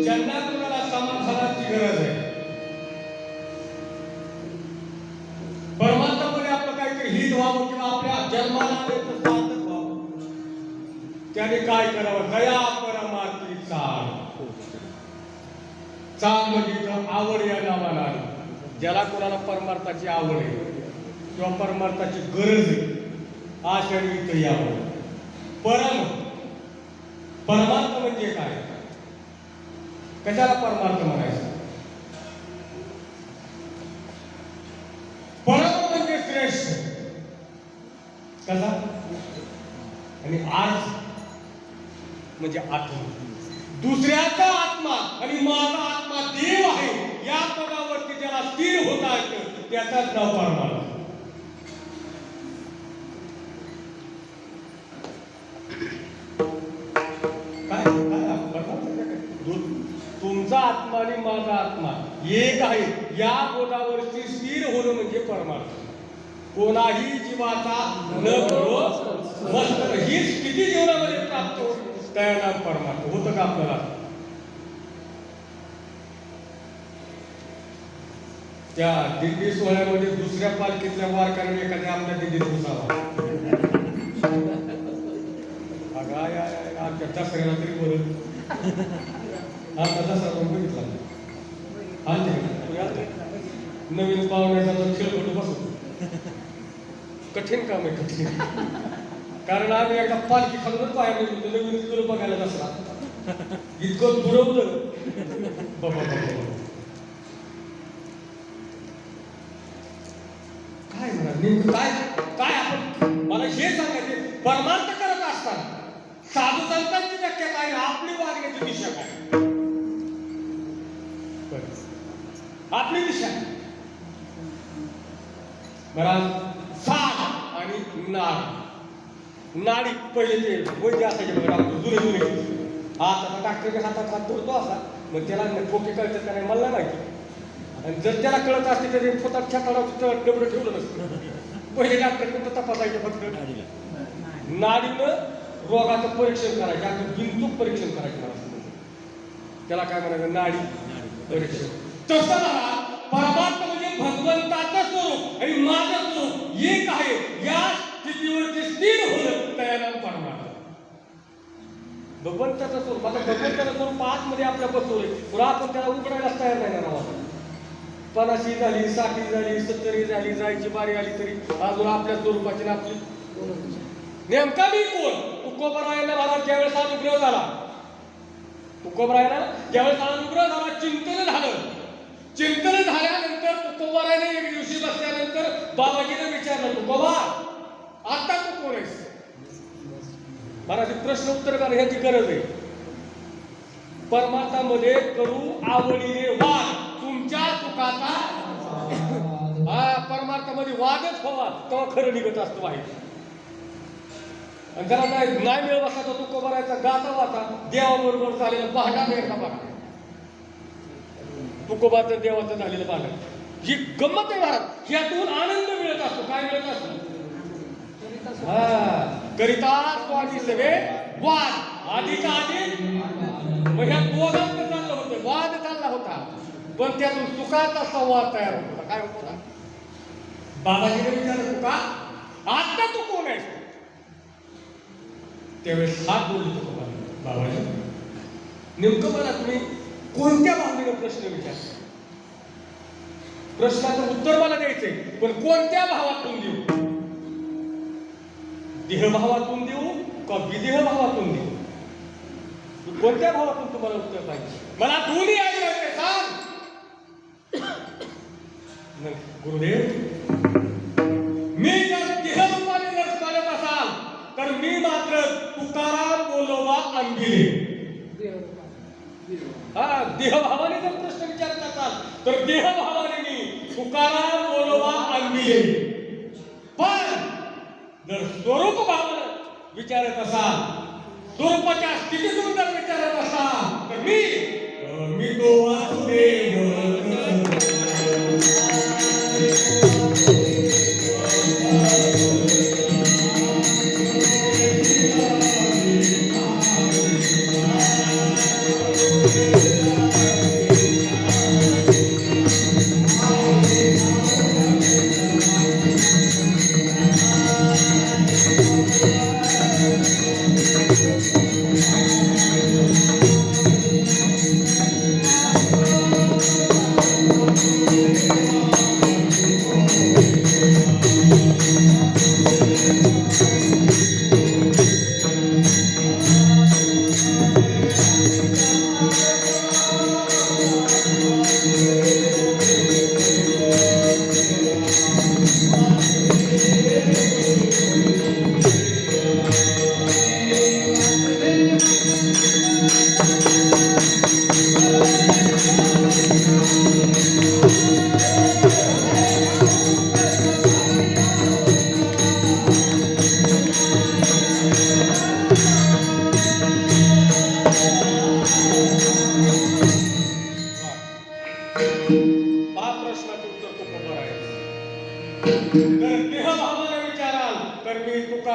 A: ज्यांना कुणाला समाधानाची गरज आहे, परमात्म्यामध्ये आपलं काहीतरी हित व्हावं किंवा आपल्या जन्माला सार्थक व्हावं, त्याने काय करावं? दया परमार्थी चाल. चाल म्हणजे आवड या नावाला आली. ज्याला कोणाला परमार्थाची आवड आहे किंवा परमार्थाची गरज आहे, आषाढी इथं यावं. परमार्थ म्हणजे काय? कशाला परमार्थ म्हणायचं? परम म्हणजे श्रेष्ठ, कसा? आणि आज म्हणजे आत्मा, दुसऱ्याचा आत्मा आणि माझा आत्मा देव आहे या पदावरती ज्याला स्थिर होता येतं त्याचाच नाव परमार्थ. काय तुमचा आत्मा आणि माझा आत्मा एक आहे या बोधावरती स्थिर होणं म्हणजे परमार्थ. कोणाही जीवाचा न करो मस्त ही स्थिती जीवनामध्ये प्राप्त होत त्या नाम परमार्थ होतं का आपल्याला? त्या दिंडी सोहळ्यामध्ये दुसऱ्या पालखीतल्या वारकऱ्याने एखाद्या आपल्या दिंडीत घुसावा. आमच्या दसऱ्याला तरी बोलत आमचा दसरा पण बघितला नवीन पाहुण्याचा जो खेळपटू बसतो कठीण काम आहे, कठीण. कारण आम्ही एकदा पालखी खालूनच बाहेर निघतो नवीन तुला बघायला दसरा इतकं दुरवलं बाबा. काय म्हणा नेमकं काय काय आपण मला हे सांगायचे परमार्थ करत असताना साधू संतांची व्याख्या काय आपली वागण्याची दिशा काय आपली दिशा बरं. साध आणि नाडी पहिले ते वैद्य असायचे बघा डॉक्टर जुने आता डॉक्टरच्या हातात हात धरतो असा मग त्याला खोके कळतात का नाही मला माहिती. आणि जर त्याला कळत असते तरी स्वतः छाताडाचं डबडं ठेवलं नसतं. पहिले डॉक्टर कोणतं तपासायचे फक्त नाडीनं रोगाचं परीक्षण करायचं आता बिनचूक परीक्षण करायचं मला त्याला काय म्हणायचं नाडी परीक्षण. तसं परमार्थ म्हणजे भगवंताचं स्वरूप आणि माझं स्वरूप एक आहे या स्थितीवरती स्थिर होणं त्याला परमार्थ. भगवंताचं स्वरूप आता भगवंताचं स्वरूप आतमध्ये आपल्या बसवलंय पुन्हा आपण त्याला उघडायलाच तयार नाही ना. 50 झाली 60 झाली 70 झाली जायची बारी आली तरी अजून आपल्या स्वरूपाची आपली नेमका मी कोण? तुकोबरायांना महाराज ज्यावेळेस अनुग्रह झाला तुकोबरायांना ज्यावेळेस अनुग्रह झाला चिंतन झालं. चिंतन झाल्यानंतर तुकोबरायाने एक दिवशी बसल्यानंतर बाबाजीने विचारलं तुकोबा आता तू कोण आहेस? महाराज प्रश्न उत्तर करा ह्याची गरज आहे. परमार्थामध्ये करू आवडीने वाद तुमच्या चुकाचा परमार्थामध्ये वादच व्हावा तेव्हा खरं निघत असतो आहे. जरा नाही मिळत असा तो तुकोबरायचा गाता वाचा देवाबरोबर झालेलं भांडण एकदा बघा. तुकोबाचं देवाचं झालेलं भांडण ही गंमत आहे महाराज. ह्यातून आनंद मिळत असतो. काय मिळत असतो? करिता स्वामी सवे वाद अधिक मग ह्या दोघांचं चाललं होतं वाद चालला होता पण त्यातून सुखाचा संवाद तयार होत होता. काय होत होता? बाबाजीने विचारलं तुका आता तू कोण आहेस? त्यावेळेस हात बोलत होतो बाबाजी नेमकं मला तुम्ही कोणत्या भावनेनं प्रश्न विचारला? प्रश्नाचं उत्तर मला द्यायचंय पण कोणत्या भावातून देऊ? देहभावातून देऊ का विदेह भावातून देऊ? कोणत्या भावातून तुम्हाला उत्तर पाहिजे? मला दोन्ही ऐकायचे सांग. गुरुदेव मी जर देहरूपाने जर चालत असाल तर मी मात्र तुकाराम बोलोबा अंबिले. देहभावाने जर प्रश्न विचारत असाल तर देहभावाने मी तुकाराम बोलोबा अंबिले. पण जर स्वरूप भावाने विचारत असाल स्वरूपाच्या स्थितीतून जर विचारत असाल तर मी तो वासुदेव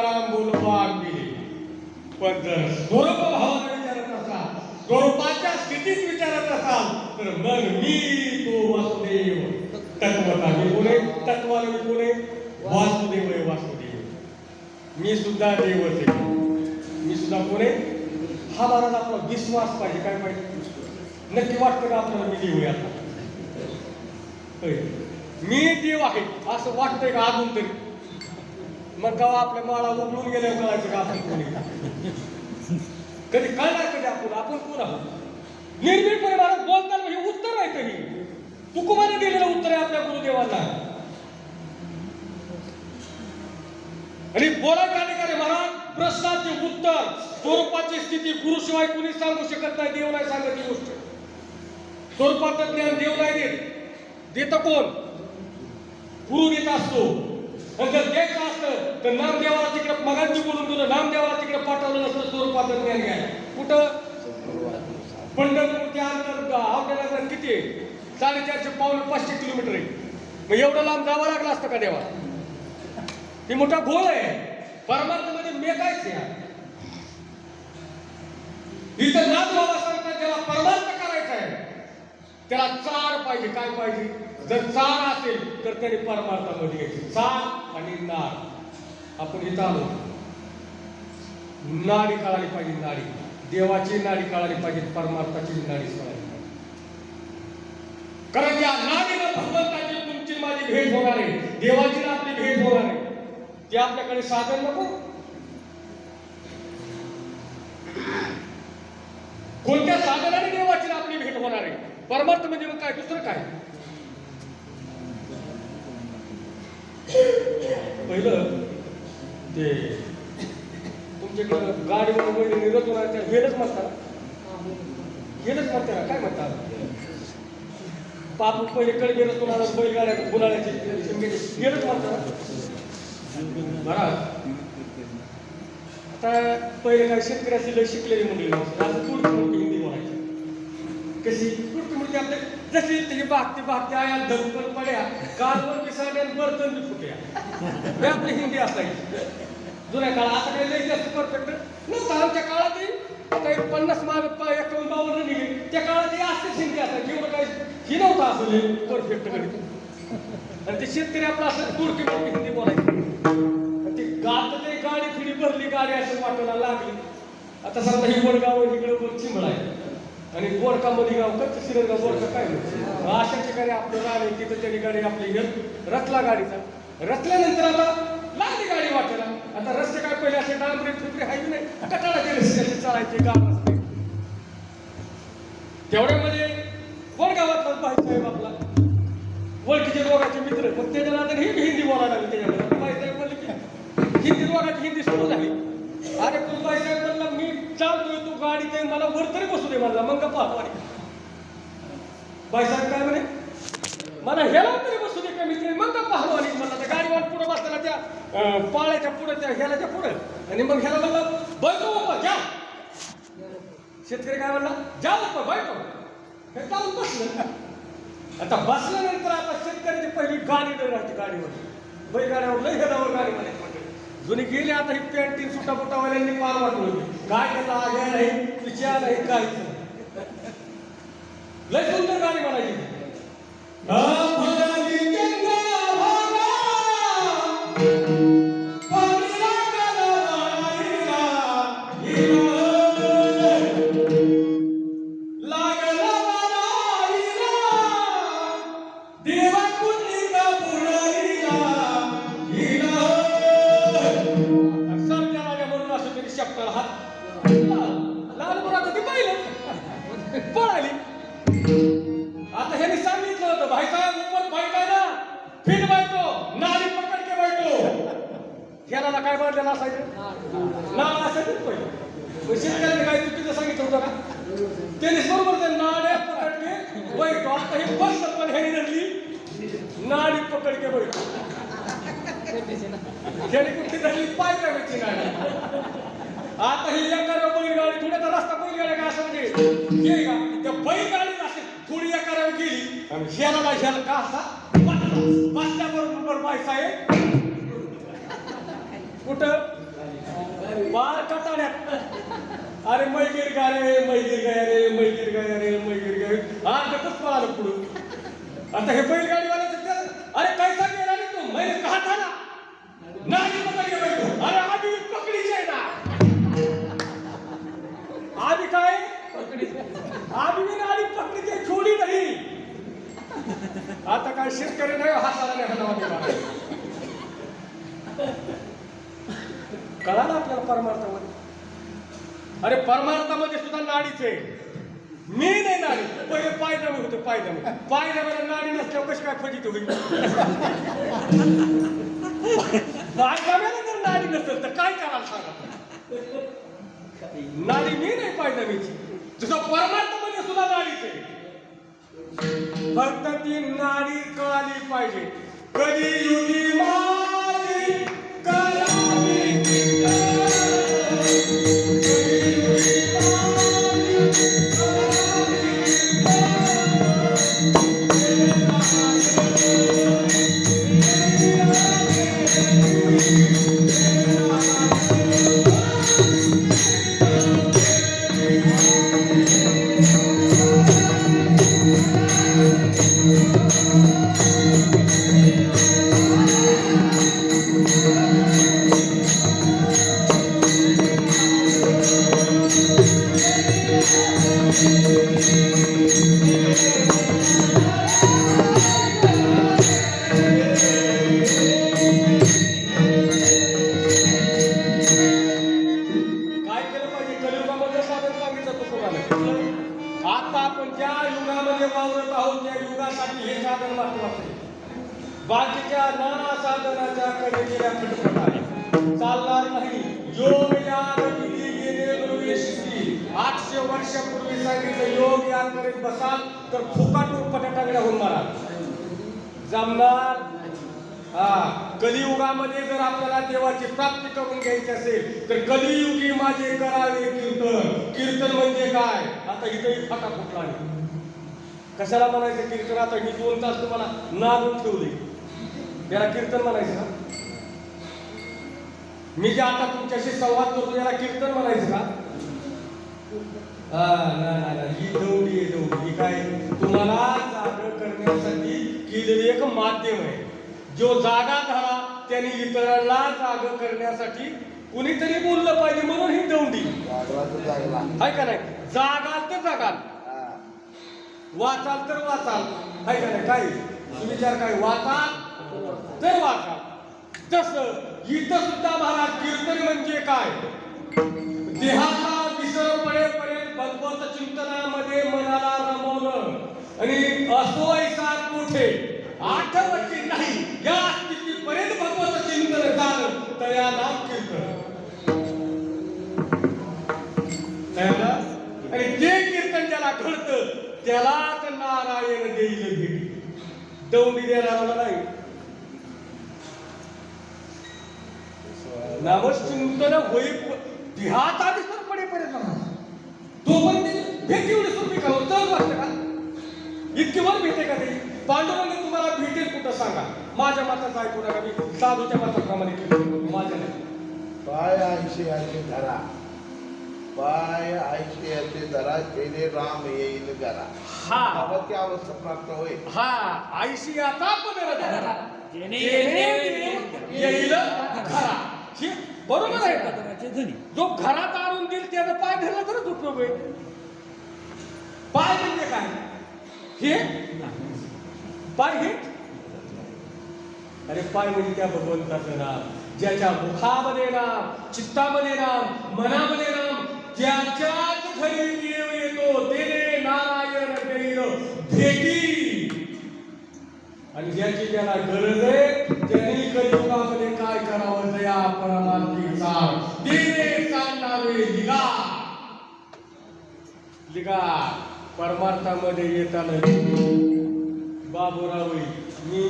A: तारांबूल वाघ दिले. पण जर स्वरूप भावाने विचारत असाल, स्वरूपाच्या स्थितीत विचारत असाल, तर मग मी तो वासुदेव तत्वता. मी कोणे? तत्वाला मी कोणे? वासुदेव आहे, वासुदेव. मी सुद्धा देवच आहे. मी सुद्धा कोणे? हा महाराज आपला विश्वास पाहिजे. काय पाहिजे? नक्की वाटतं का आपल्याला मी देव आहे आता? मी देव आहे असं वाटतंय का अजून तरी? मग गाव आपल्या माळा उघडून गेल्यावर कळायचं का आपण कोणी? कधी कळणार कधी आपण कोण आहोत? निर्भीडपणे महाराज बोलताना हे उत्तर आहे कधी तुकोबाने दिलेलं उत्तर आहे आपल्या गुरुदेवांना. आणि बोलायचं अधिकार आहे महाराज. प्रश्नाचे उत्तर, स्वरूपाची स्थिती गुरुशिवाय कुणी सांगू शकत नाही. देव नाही सांगत ही गोष्ट. स्वरूपाचं ज्ञान देव नाही देत. देतं कोण? गुरु देत असतो. आणि जर द्यायचं असतं तर नामदेवाला तिकडे मगांची बोलून तुला नामदेवाला तिकडे पाठवलं नसतं स्वरूपाचं ज्ञान घ्यायला. कुठं? पंढरपूरच्या अंतर आवड्याला किती आहे? 450-500 किलोमीटर आहे. मग एवढं लांब जावं लागलं असतं का देवा? ही मोठा घोळ आहे. परमार्थामध्ये मेकायच या इथं नाथ बाबा सांगतात ज्याला परमार्थ करायचा आहे त्याला चार पाहिजे. काय पाहिजे? जर चार असेल तर त्याने परमार्थामध्ये घ्यायचे. चार आणि नाड. आपण इथं आलो, नाडी कळाली पाहिजे. नाडी देवाची नाडी कळाली पाहिजे, परमार्थाची नाडी कळाली पाहिजे. कारण या नाडीनं भगवंताची तुमची माझी भेट होणार आहे, देवाची आपली भेट होणार आहे. ते आपल्याकडे साधन नको. कोणत्या साधनाने देवाची आपली भेट होणार आहे? परमार्थ म्हणजे मग काय? दुसरं काय? पहिलं ते तुमच्याकडं गाडीवर वगैरे निरत होणार त्या हेलच म्हणतात. हेलच म्हणतात काय म्हणतात? पाप पहिले कडगे रचून बैलगाड्या गुन्हाळ्याचे हेलच म्हणतात. बरं आता पहिले काय शेतकऱ्याची लय शिकलेली मंडळी असं तुडकी मुडकी हिंदी बोलायची. कशी तुडकी मुडकी आपले जशी त्याची बागते आया धरून पड्या कालवर पिसाड्या बर्तन बी फुट्या आपली हिंदी असायची जुन्या काळात. आता काही लई जास्त परफेक्ट नव्हतं. आमच्या काळातही काही 50 माग 51 निघे त्या काळातही असतेच हिंदी असायची. एवढं काही ही नव्हतं असं परफेक्ट कधी. आणि ते शेतकरी आपलं असं तुडकी मुडकी हिंदी बोलायची. आता ते गाडी फिरी भरली, गाडी असं वाटायला लागली. आता समजा ही वडगाव इकडे वर चिंबळ आहे आणि बोरकामध्ये गाव कच्च शिरगाव बोरका काय म्हणतो. अशा ठिकाणी आपलं राणे तिथं त्यांनी गाडी आपली रचला. गाडीचा रचल्यानंतर आता लागली गाडी वाटायला. आता रस्ते काय पहिले असे डांबरे फिबरे आहे नाही, कटाळाचे रस्ते असे चालायचे गाव रस्ते. तेवढ्यामध्ये वडगावातला भाईसाहेब आपला ओळखीचे दोघांचे मित्र, मग त्याच्या नात्याने ही हिंदी बोलायला लागली. त्याच्यामध्ये भाईसाहेब म्हणले की हिंदी दोघांची हिंदी सुरू झाली. अरे तू बाईसाहेब म्हणला मी चालतोय, तू गाडीत आहे, मला वर तरी बसू दे म्हणला. मग पाहतो आणि बाईसाहेब काय म्हणे, मला ह्याला तरी बसू दे का मित्र. मग पाहतो आणि म्हणला त्या गाडीवर पुढे बसताना त्या पाळ्याच्या पुढे त्या ह्यालाच्या पुढे आणि मग ह्याला म्हणला बैठो बाबा जा. शेतकरी काय म्हणला जा बाबा बैठो. हे जाऊन बसलं. आता बसल्यानंतर आता शेतकऱ्याची पहिली गाडी राहते. गाडीवर बैलगाड्यावर लय हेदावर गाडी म्हणायची. जुनी गेली आता ही पॅन्टीन सुट्टा बुटावाल्यांनी पार वाटलं होती. काय त्याला आग्या नाही, पिच्या नाही, काहीच नाही. लय सुंदर गाडी म्हणायची. पळाली. आता ह्यांनी सांगितलं होतं भाईसाहेब ऊपर बैठाय ना, फिट बैठो, नाली पकड के बैठो. ह्याला काय बांधलेलं असायचं? नाळ असायचं पहिलं. शेतकऱ्यांनी काय चुकीचं सांगितलं होतं का? त्यांनी बरोबर ते नाड्या पकड के बैठो. आता हे बसत पण ह्यानी धरली नाडी पकड के बैठो. ह्यानी कुठली धरली पायऱ्याची नाडी. आता ही एका बैलगाडी थोड्याचा रस्ता बैलगाड्या का असं म्हणजे हे का त्या बैलगाडी असे थोडी एका गेली आणि ह्याला का असा बसल्याबरोबर बाईसाहेब कुठं बाळ कटाड्यात अरे मैगीर गा रे मैगीर गाय रे मैगीर गाय रे मैगीर गाय हा गतच पळालं पुढं आता हे बैलगाडीवाल्याचं अरे कैसा गेला रे तू मैंने कहा था ना नाडी पकड़ के बैठो अरे आधी पकडी जाए ना आधी काय पकडी आधी नाडी पकडी के छोडी नाही आता काय शेतकरी नाही हाताला नाही हलवा कळालं आपल्याला परमार्थामध्ये अरे परमार्थामध्ये सुद्धा नाडीच आहे मी नाही नाडी पहिले पायदामी होते पायदाम्याला नाडी नसल्यावर कशी काय फजित होईल पायदाम्याला जर नाडी नसेल तर काय करायला सांगा नाडी मी नाही पायदामीची तुझा परमार्थामध्ये सुद्धा नाडीच आहे फक्त ती नाडी कळाली पाहिजे कधी युगी माझी कळाली बाकीच्या नाना साधनाच्या कडेच्या खटपट आहे चालणार नाही योग यान विधी येणे दुर्वेशी 800 वर्षापूर्वी सांगितलं योग यान करीत बसाल तर फुकाट उपटांगड्या होऊन मारा जमणार कलियुगामध्ये जर आपल्याला देवाची प्राप्ती करून घ्यायची असेल तर कलियुगी माझे करावे कीर्तन म्हणजे काय आता इथंही फाटा फुटला नाही कशाला म्हणायचं कीर्तन आता मी 2 तास तुम्हाला नादून ठेवले त्याला कीर्तन म्हणायचं का मी जे आता तुमच्याशी संवाद करतो याला कीर्तन म्हणायचं का ही दौडी काय तुम्हाला जागा करण्यासाठी केलेली एक माध्यम आहे जो जागा झाला त्यांनी इतरांना जागा करण्यासाठी कुणीतरी बोललं पाहिजे म्हणून ही दौडी आहे का नाही जागाल तर जागाल वाचाल तर वाचाल आहे का नाही काय विचार काय वाचाल तर वाचाल तसं इथं सुद्धा महाराज कीर्तन म्हणजे काय देहाचा विसर पडेपर्यंत भगवत चिंतनामध्ये मनाला रमवणं आणि असो ऐसा कुठे आठवते नाही या स्थितीपर्यंत भगवत चिंतन झालं तर या नाम कीर्तन आणि जे कीर्तन ज्याला घडतं त्यालाच नारायण देईल भेटी दौंडी देणारा नाही नामचिंतन होई देहाचा विसर पडेपर्यंत तो पण भेटी एवढी सोपी का चल वाटतं का इतकी वर भेटे का ते पांडुरंग तुम्हाला भेटेल कुठं सांगा माझ्या मताचं ऐकू नका मी साधूच्या मताप्रमाणे केलं माझ्या नाही
B: पाय आयशे धरा पाय आयशे धरा जेणे राम येईल घरा
A: हा
B: ती अवस्था प्राप्त होईल
A: हा आयशी आता धरा जेणे येईल घरा बरोबर आहे का जो घरात आणून देईल त्याचा पाय धरला तरच उपयोग आहे पाय म्हणजे काय हे पाय हे अरे पाय म्हणजे त्या भगवंताचं नाम ज्याच्या मुखामध्ये नाम चित्तामध्ये नाम मनामध्ये नाम ज्याच्याच घरी देव येतो तेने नारायण देईल भेटी आणि ज्याची ज्याला गरज आहे त्यांनी कलियुगामध्ये काय करावं दया परमार्थीचा देणे सांगावे लिगा परमार्थामध्ये येताना बाबूराव मी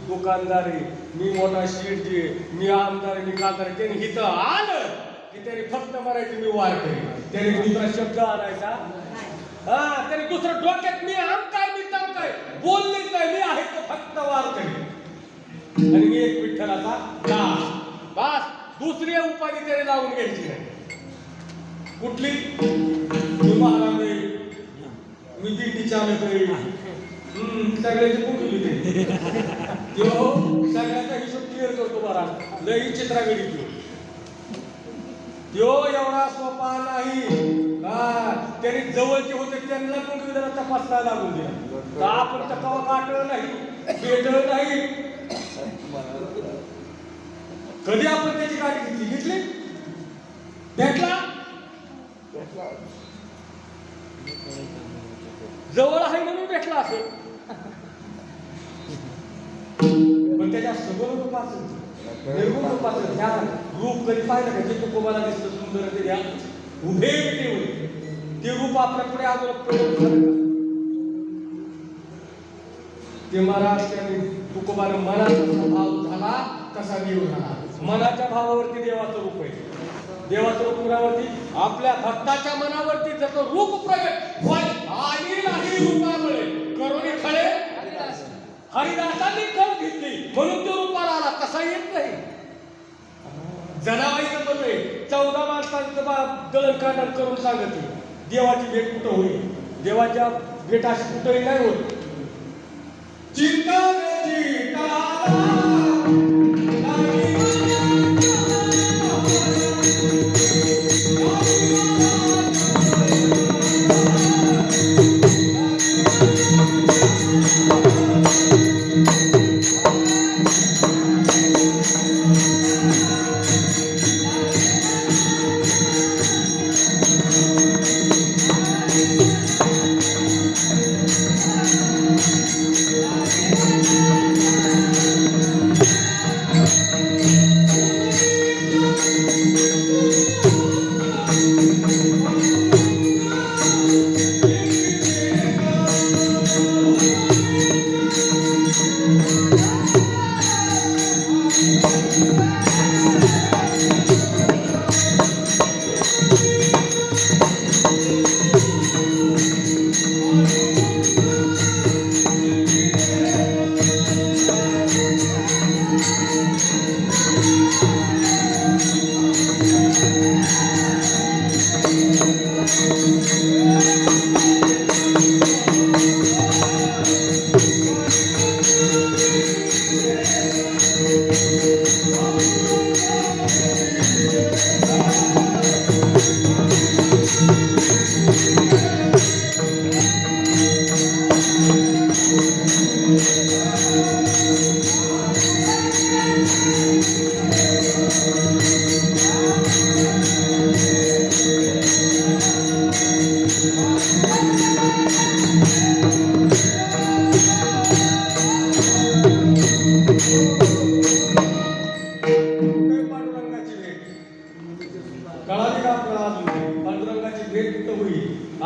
A: दुकानदार आहे मी मोठा शेठजी मी आमदार मी खासदार त्यांनी इथं आलं की त्यांनी फक्त म्हणायचं मी वार करेन त्यांनी दुसरा शब्द आणायचा त्याने दुसरं डोक्यात मी आम काय मी तम काय बोललेच नाही मी आहे तो फक्त वार करेन आणि मी एक विठ्ठलाचा दास बस दुसरी उपाधी त्याने लावून घ्यायची नाही कुठली? मी महाराज आहे, मी दिंडी चालक आहे, सगळ्याची कुठली ते सगळ्याचा हिशोब क्लिअर करतो बरा. लई चित्रागडी त्यो एवढा सोपा नाही. त्यांनी जवळचे होते त्यांना पण तपासला लागून दिला. तर आपण तर कवा गाठलं नाही, भेटलं नाही. कधी आपण त्याची गाठी घेतली? भेटला जवळ आहे म्हणून भेटला असेल, पण त्याच्या सगळं रूपाचं निर्गुण रूपाचं ह्या रूप कधी पाहिलं का? जे तुकोबाला दिसलं सुंदर ते द्या उभे ते रूप आपल्या पुढे अजून प्रयोग झालं का? ते महाराज त्यांनी तुकोबानं मनाचा भाव झाला तसा देव झाला. मनाच्या भावावरती देवाचं रूप आहे. देवाचं रूप कुणावरती? आपल्या भक्ताच्या मनावरती जसं रूप प्रगट आणि नाही रूपामुळे करुणी खळे हरिदासांनी कल घेतली म्हणून तो रूपाला आला. तसा येत नाही. जनाबाईचं पण आहे 14 माणसांचं दळण काढण करून सांगते देवाची भेट कुठं होईल. देवाच्या भेट अशी कुठंही नाही होत.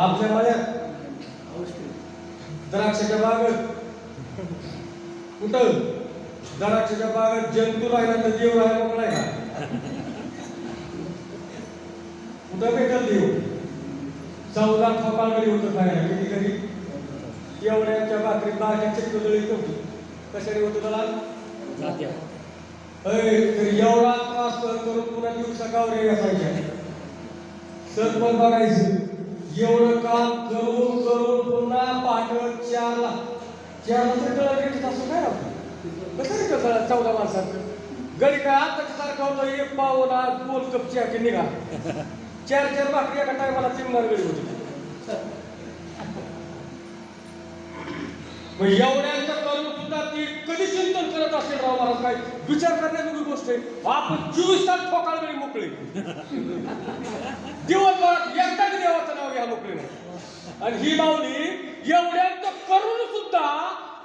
A: आपल्या माझ्यात द्राक्षाच्या बागेत कुठं द्राक्षाच्या बागेत जंतू राहिला तर देव राहायला मोकळा आहे का? कुठं भेटल देव? 14 ठोकाळगडी होतं खायला. किती कधी एवढ्याच्या भाकरीत बाहेरच्या चिकटोळी होती. कशाने होतं त्याला? तर एवढा त्रास करून पुन्हा दिवसा गावरे असायच्या. सरपंच बघायचं एवढं काम करून करून पुन्हा पहाटे 4ला तर कळत घेत असं काय आपण कसं रे कसं 14 माणसाचं गडी काय आता सारखं होतं. 1 पावला 2 कप चहा की निघा 4 भाकरी एका टायमाला 3 गडी होती. मग एवढ्यांचं करून सुद्धा ती कधी चिंतन करत असेल राव महाराज? काय विचार करण्याची गोष्ट आहे. आपण 24 तास ठोकाळगडी मोकळे दिवसभरात एकदा देवाचं नाव घ्या मोकळे नाही. आणि ही माऊली एवढ्यांचं करून सुद्धा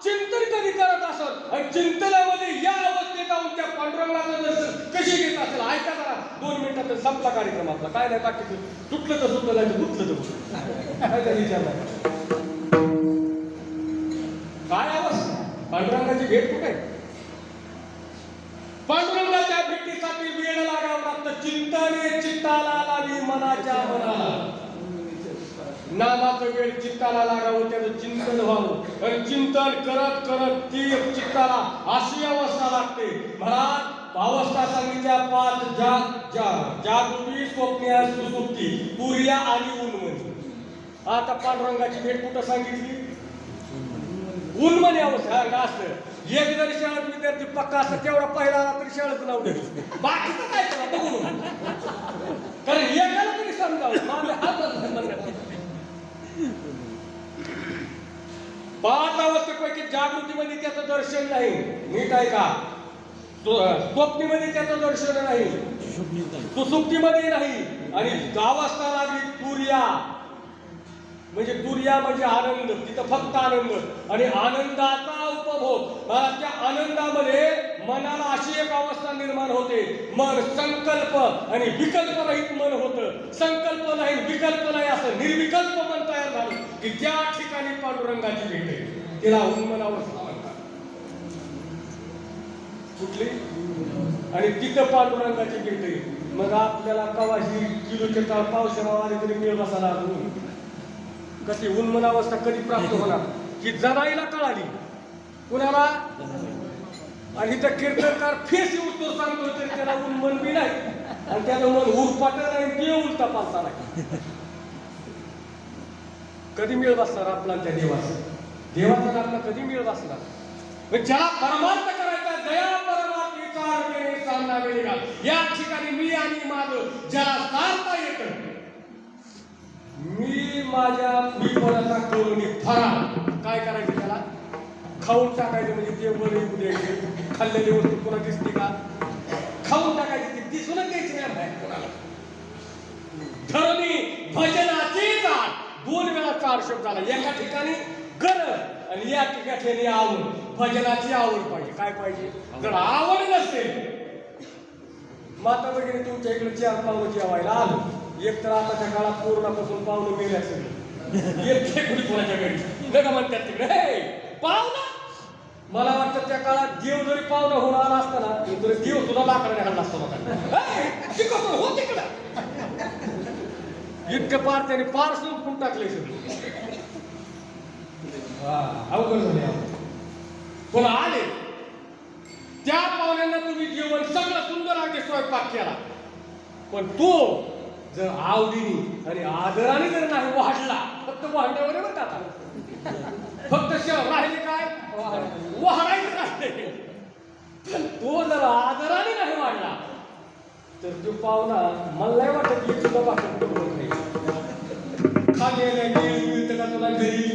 A: चिंतन कधी करत असत आणि चिंतनामध्ये या अवस्थेत जाऊन त्या पांडुरंगाचं दर्शन कशी घेत असेल ऐका जरा. 2 मिनिटात संपला कार्यक्रम आपला. काय नाही बाकी तुटलं तर सुटलं नाही गुतलं तर काय त्या विचार काय अवस्था. पांडुरंगाची भेट कुठे? पांडुरंगाच्या भेटीसाठी वेळ लागावं लागतं. चिंतने चित्ताला लावी मनाच्या मनाला. नामाचं वेळ चित्ताला लागावं त्याचं चिंतन व्हावं आणि चिंतन करत करत ती चित्ताला अशी अवस्था लागते. महाराज अवस्था सांगितल्या 5 जागृती, स्वप्न्या, सुसुप्ती, तुर्या आणि उन्मनी. आता पांडुरंगाची भेट कुठं सांगितली? उन्मनी अवस्था असं. एक जरी शाळेत विद्यार्थी पक्का असं तेवढा पहिला आला तरी शाळेचं नाव द्यायचं, बाकीचं काय करा बघू. कारण एकाला तरी समजावं माझ्या हातात. 5 अवस्थेपैकी जागृतीमध्ये त्याचं दर्शन नाही, नीट आहे का? स्वप्नीमध्ये त्याचं दर्शन नाही, सुसुप्तीमध्ये नाही. आणि अवस्था लागली तुर्या, म्हणजे तुर्या म्हणजे आनंद, तिथं फक्त आनंद आणि आनंदाचा उपभोग. मला त्या आनंदामध्ये मनाला अशी एक अवस्था निर्माण होते, मन संकल्प आणि विकल्प रहित मन होतं. संकल्प नाही विकल्प नाही असं निर्विकल्प मन तयार झालं की त्या ठिकाणी पांडुरंगाची भेट आहे. तिला उन्मन अवस्था म्हणतात. कुठली? आणि तिथं पांडुरंगाची भेट आहे. मग आपल्याला कवाशी किलोचे काळ पावसाळा आले तरी मिळ बसायला अजून कशी उन्मन अवस्था कधी प्राप्त होणार? की जनाईला कळाली, कुणाला? आणि इथं कीर्तनकार फेस उत्तर सांगतो तरी त्याला उन्मन बी नाही आणि त्याचं मन उरपाट नाही, ते उलटा पालता नाही. कधी मिळ बसणार आपला त्या देवाचा आपला कधी मिळ बसणार? ज्याला परमार्थ करायचा, दया परमार्थीचा अर्थ सामना वेळेला या ठिकाणी मी आणि माझं ज्याला सारता येतं, मी माझ्या मीपणाचा करून फराळ काय करायचं? त्याला खाऊन टाकायचं. म्हणजे ते बरे द्यायचे, खाल्लेली वस्तू कोणा दिसते का? खाऊन टाकायची, ती दिसूनच द्यायची नाही बाहेर कोणाला. धरणी भजनाची जात 2 वेळा 4 शब्द झाला. एका ठिकाणी गरज आणि या ठिकाणी आवड. भजनाची आवड पाहिजे. काय पाहिजे? जर आवड नसेल, माता वगैरे तुमच्या इकडे 4 पावलं जेवायला आलं, एक तर आताच्या काळात कोरोनापासून पावलं मेले असेल, एक कुणी कोणाच्या घरी नका म्हणतात तिकडे हे पावलं. मला वाटतं त्या काळात देव जरी पावलं होऊन आला असता ना तरी देव सुद्धा लाकडाने हाणला असता लोकांना. हो तिकडं इतकं पार त्याने पार संपून टाकले सगळे. अवघड झाले. पण आले त्या पाहुण्यांना तुम्ही जेवण सगळं सुंदर अगदी स्वयंपाक केला, पण तो जर आवडीने आणि आदराने जर नाही वाढला, फक्त वाढल्यावर बरं का, फक्त राहिले काय वाढायचं राहिले, पण तो जर आदराने नाही वाढला तर तो पाहुणा मला नाही वाटत की तुला बाकी नाही. खाल्लेल्या मिळतं का तुला घरी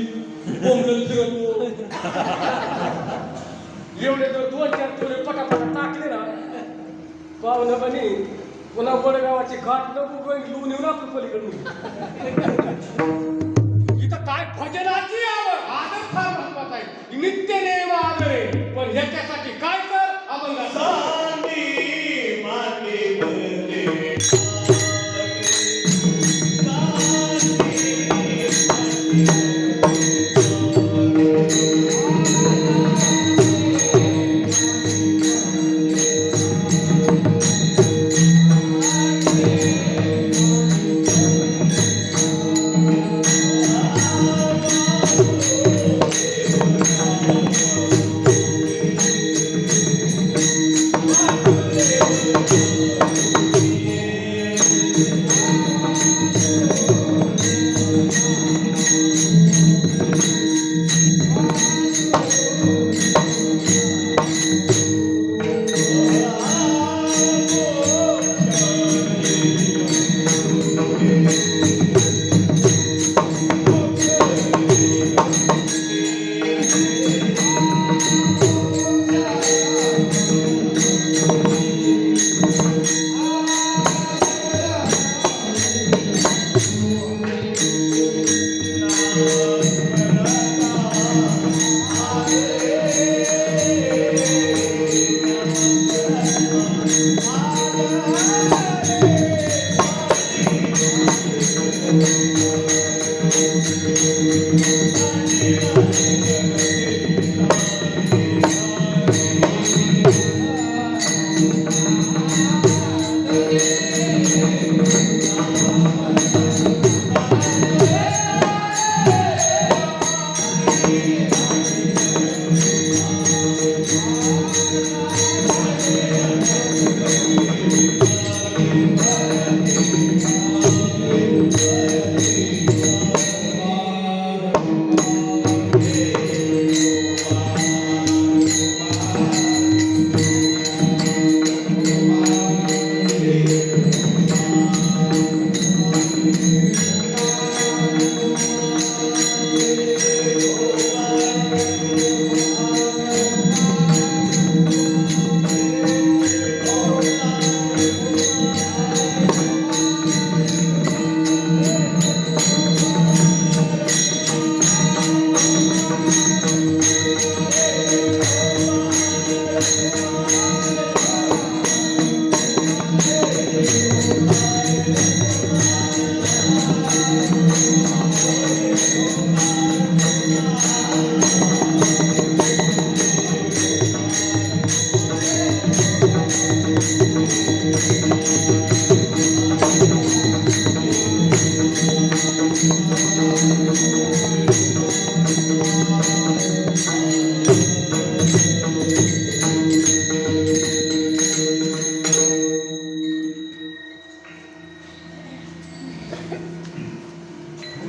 A: बोंबलत फिरवतो. एवढे जर 2-4 तोरे पटापटा टाकले ना पाहुणं बनी, पुन्हा बडगावाची घाट नको घेऊन येऊन आपण पलीकडून. इथं काय भजनाची आवड, आदर फार महत्वाचा आहे. नित्य नेम आदर आहे, पण ह्याच्यासाठी काय कर? अभंग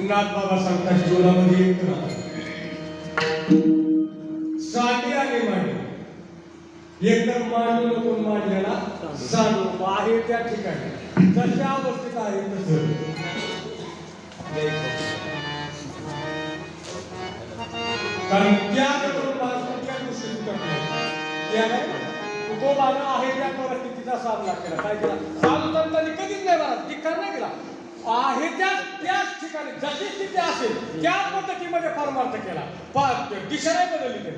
A: नाथबाबा सांगतात जीवनामध्ये एक राहतात साधी आणि मांडली एक तर मांडू नको मांडलेला सांडू आहे त्या ठिकाणी जशा अवस्थेत आहे तसं कारण त्याग करून माणूस कुठल्या गोष्टी सुटत नाही त्याग तुकोबानं आहे त्या परिस्थितीचा सामना केला काय केला साधू संतांनी कधीच नाही मला धिक्कार नाही केला आहे त्याच ठिकाणी जशी स्थिती असेल त्या पद्धतीमध्ये परमार्थ केला दिशा नाही बदलली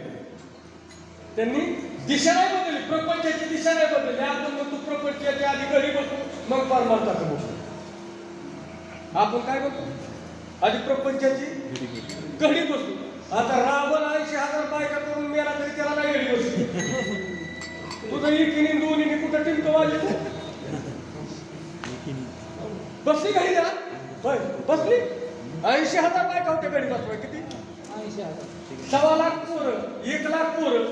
A: त्यांनी दिशा नाही बदलली प्रपंचाची दिशा नाही बदलली आपण तू प्रपंचाच्या आधी घरी बसू मग परमार्थाचं बसू आपण काय बघतो आधी प्रपंचाची घडी बसू आता रावण 80,000 बायका करून मेला तरी त्याला नाही घडी बसू तुझं एकीने दोन्हीने कुठं टिमकं वाजली बसली घडी त्याला होय बसली 80,000 बायका होत्या घडी बसवाय किती 1.25 लाख पोरं 1 लाख पोरं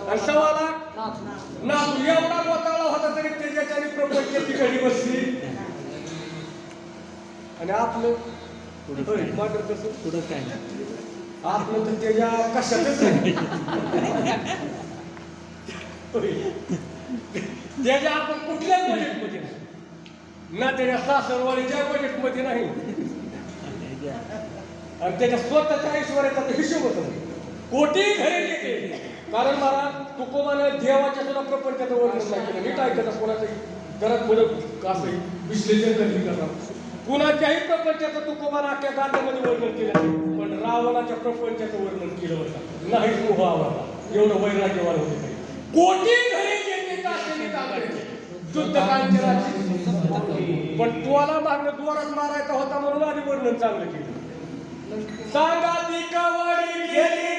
A: आणि 1.25 लाख नातू एवढा मोताळा होता तरी त्याच्याने प्रपंचाची घडी बसली आणि आपलं मात्र कसं पुढं काय आपलं तर त्याच्या कशातच नाही त्याच्या आपण कुठल्याच बजेटमध्ये नाही ना त्याच्या सासरवाडीच्या बजेटमध्ये नाही आणि त्याच्या स्वतःच्या ऐश्वर्याचा हिशोबच नाही कोटी घरे येते कारण मला तुकोबानं देवाच्या सुद्धा प्रपंचाचं वर्णन नाही केलं नीट ऐकत कोणाचं घरात पुढं असं विश्लेषण करली करणार कुणाच्याही प्रपंचाचं तुकोबानं अख्ख्या गाण्यामध्ये वर्णन केलं नाही पण रावणाच्या प्रपंचाचं वर्णन केलं होतं नाहीच मोह आवडला एवढं वैराग्यवान होते काही कोटी घरे येते काशेने तांदळाचे शुद्ध कांचनाची पण तुला मागणं द्वारात मारायचा होता म्हणून आधी वर्णन चांगलं केलं सांगा ती कवडी गेली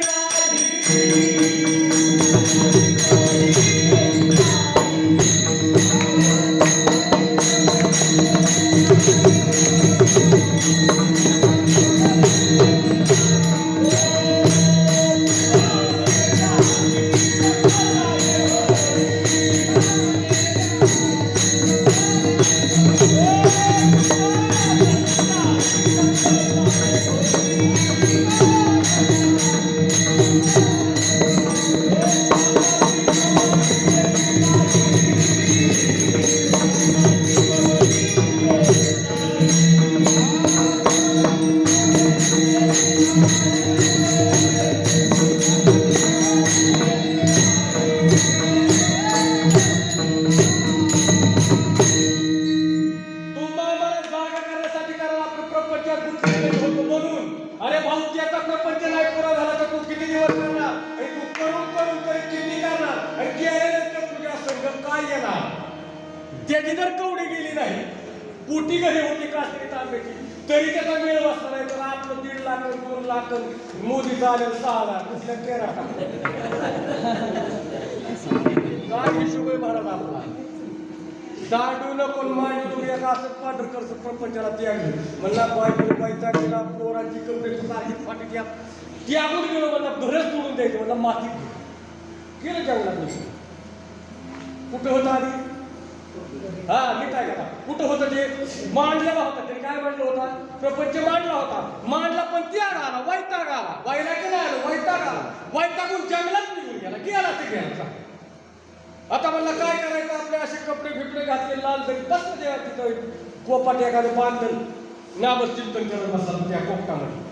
A: त्याची जर कवडी गेली नाही कोटी घरे होती काश्मीरी तांब्याची तरी त्याचा वेळ बसला नाही तर आपलं 1.5 लाख 2 लाख मोदीचा आलेलं 6 लाख कुठल्या 13 काय हिशोब आहे महाराज आपला दांडू नको मांडू एका असं पांढर करतो प्रपंचाला त्याग म्हणला बायको बायचा गेला पोरांची कपडे सारखी फाटी त्यागून गेलो म्हणला घरच सोडून द्यायचं म्हणला मातीत गेलं जंगलात कुठं होतं आधी हा मी काय करा कुठं होतं ते मांडलेला होता त्याने काय मांडलं होता प्रपंच मांडला होता मांडला पण त्याग आला वैताग आला वैराग्य नाही आलं वैताग आला वैतागून जंगलात निघून गेला ते गेला आता म्हणला काय करायचं आपले असे कपडे फिपडे घातले लाल तरी बसलं देवा तिथं कोपाट एखादं बांधलं नामच चिंतन करत बसला त्या कोपटामध्ये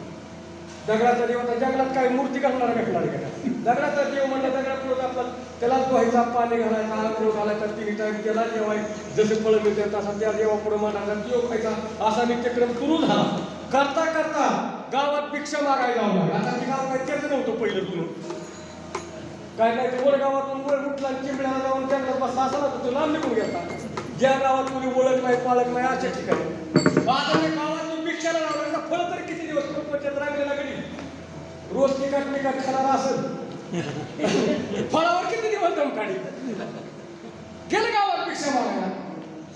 A: दगडाचा देव आता जंगलात काही मूर्ती घालणार भेटणार का दगडाचा देव म्हणला दगडात पुढे आपला त्याला धुवायचा पाणी घालायचा आंघोळ घालायचा 3 टाइम त्याला जेवायचं जसे फळ मिळते तसा त्या देवापुढे मांडायचा देव खायचा असा नित्यक्रम सुरू झाला करता करता गावात भिक्षा मागायला जाऊ लागला आता ते गाव काही त्याचं नव्हतं पहिलं जुनं काय नाही ते वर गावातून वर उठला चिंबड्याला जाऊन जंगलात बसला असा नव्हतं तो लांब निघून गेला ज्या गावात कोणी ओळख नाही पाळख नाही अशा ठिकाणी आता त्या गावातून भिक्षाला लावला फळ तरी किती दिवस प्रपंचात रांगलेला गडी रोज तिकट खाणार असेल फळावर किती दिवस दम काढी गेलं गावात भिक्षा मागायला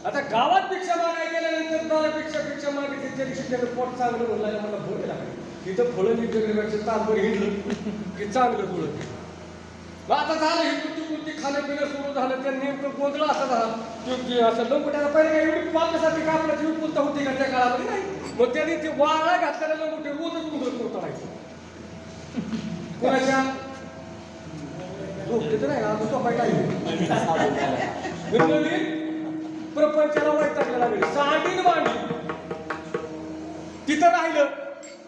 A: आता गावात भिक्षा मागायला गेल्यानंतर त्याला भिक्षा मागितली त्या दिवशी त्याचं पोट चांगलं बोलला मला भूक लागली तिथं फळं निघण्यापेक्षा तांबर हिंडलं की चांगलं बोलत आता झालं ही कुठची खाणं पिणं सुरू झालं त्या नेमकं गोंधळ असं झाला की असं लंपट्याला पहिले काही एवढी आपल्यासाठी का आपल्याची विपुलता होती का त्या काळामध्ये नाही मग त्याने ते वाळा घातलेल्या मोठे रोजच उंदर कुरतडायचं. कोणाच्या झोपले तर नाही आता झोपायला प्रपंचाला वैतागला लागले. सांडीन मांडली तिथं राहिलं.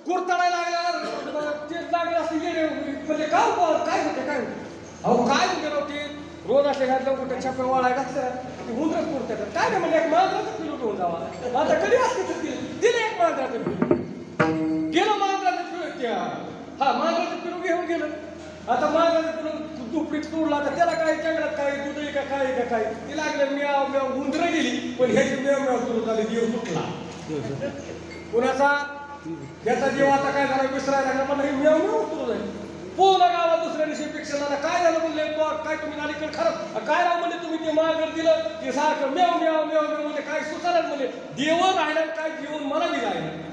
A: कुरतडायला लागल्यावर ते लागलं असं येणे म्हणजे काय होते काय होते. अहो काय होते राव ते रोज असे घातलं कुठे छाप्या वाळा घातल्या ते उंदरच कुरतात. काय नाही म्हणजे एक मांजराचं पिलू घेऊन जावा. आता कधी असते तर दिलं एक मांजराचं पिलू गेलं. मांजराचं पिलू त्या मांजराचं पिलू घेऊन गेलं. आता मांजराचं पिलू दुपडीत तोडला तर त्याला काय जंगलात काय दूध आहे का काय ती लागलं म्याव म्याव उंदरं गेली पण ह्याची म्याव म्याव सुरू झाली. जीव सुटला कुणाचा त्याचा जीव आता काय झाला विसरायला लागला. पण हे म्याव म्याव सुरू झाली. पूर्ण गावात दुसऱ्या दिवशी पेक्षा काय झालं म्हणले काय तुम्ही नालीकडे खरं काय राव म्हणजे तुम्ही ते माघार दिलं ते सारखं म्याव म्याव म्याव म्याव म्हणजे काय सुचारत म्हणजे देव राहिला काय जीवन मला बी राहिलं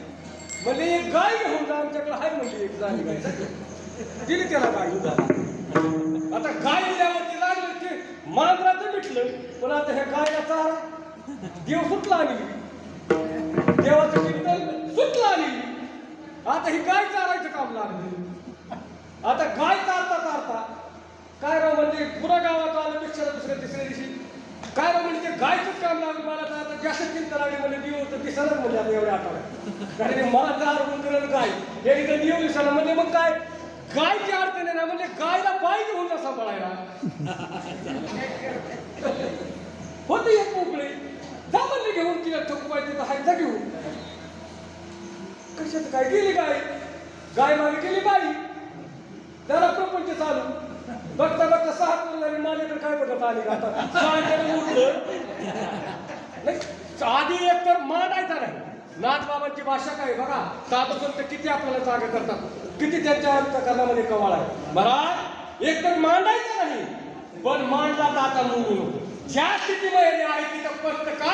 A: म्हणजे एक गाय घेऊन जा आमच्याकडे आहे म्हणजे एक झाली गाय दिली त्याला गाय दुधाला. आता गाय दिल्यावरती लागलं ते मांजराचं मिटलं पण आता ह्या गायला चारा देव सुटला आणि देवाचं कीर्तन सुटलं आणि आता ही गाय चारायचं काम लागलं. आता गाय चारता काय राव म्हणजे पुन्हा गावात आलं पेक्षा दुसऱ्या तिसऱ्या दिवशी काय राव म्हणजे ते गायचंच काम लागलं. मला तर आता जास्त चिंता लागली म्हणजे देव तर दिसायलाच म्हणजे आता एवढ्या आठवड्यात कारण मला जार उंदर गाय हे इथं देव दिसायला म्हणजे मग काय गायची अडचण आहे ना म्हणजे गायला पाय घेऊन जा सांभाळायला होते एक मोकळे जा म्हणले घेऊन तिला ठोकू पाहिजे तर हायचा घेऊन कशात काय गेली गाय मागे गेली बाई त्याला प्रपंच चालू बघता 6 करून झाली. माझ्याकडे काय बघत आली आता 6 उठलं नाही. आधी एक तर मांडायचा नाही. नाथबाबांची भाषा काय बघा. साधू संत किती आपल्याला जागा करतात किती त्यांच्या अंतकरणामध्ये कवाळ आहे. महाराज एक तर मांडायचं नाही पण मांडला तर आता मोडू नको. ज्या स्थितीमध्ये आहे तिथं स्पष्ट काय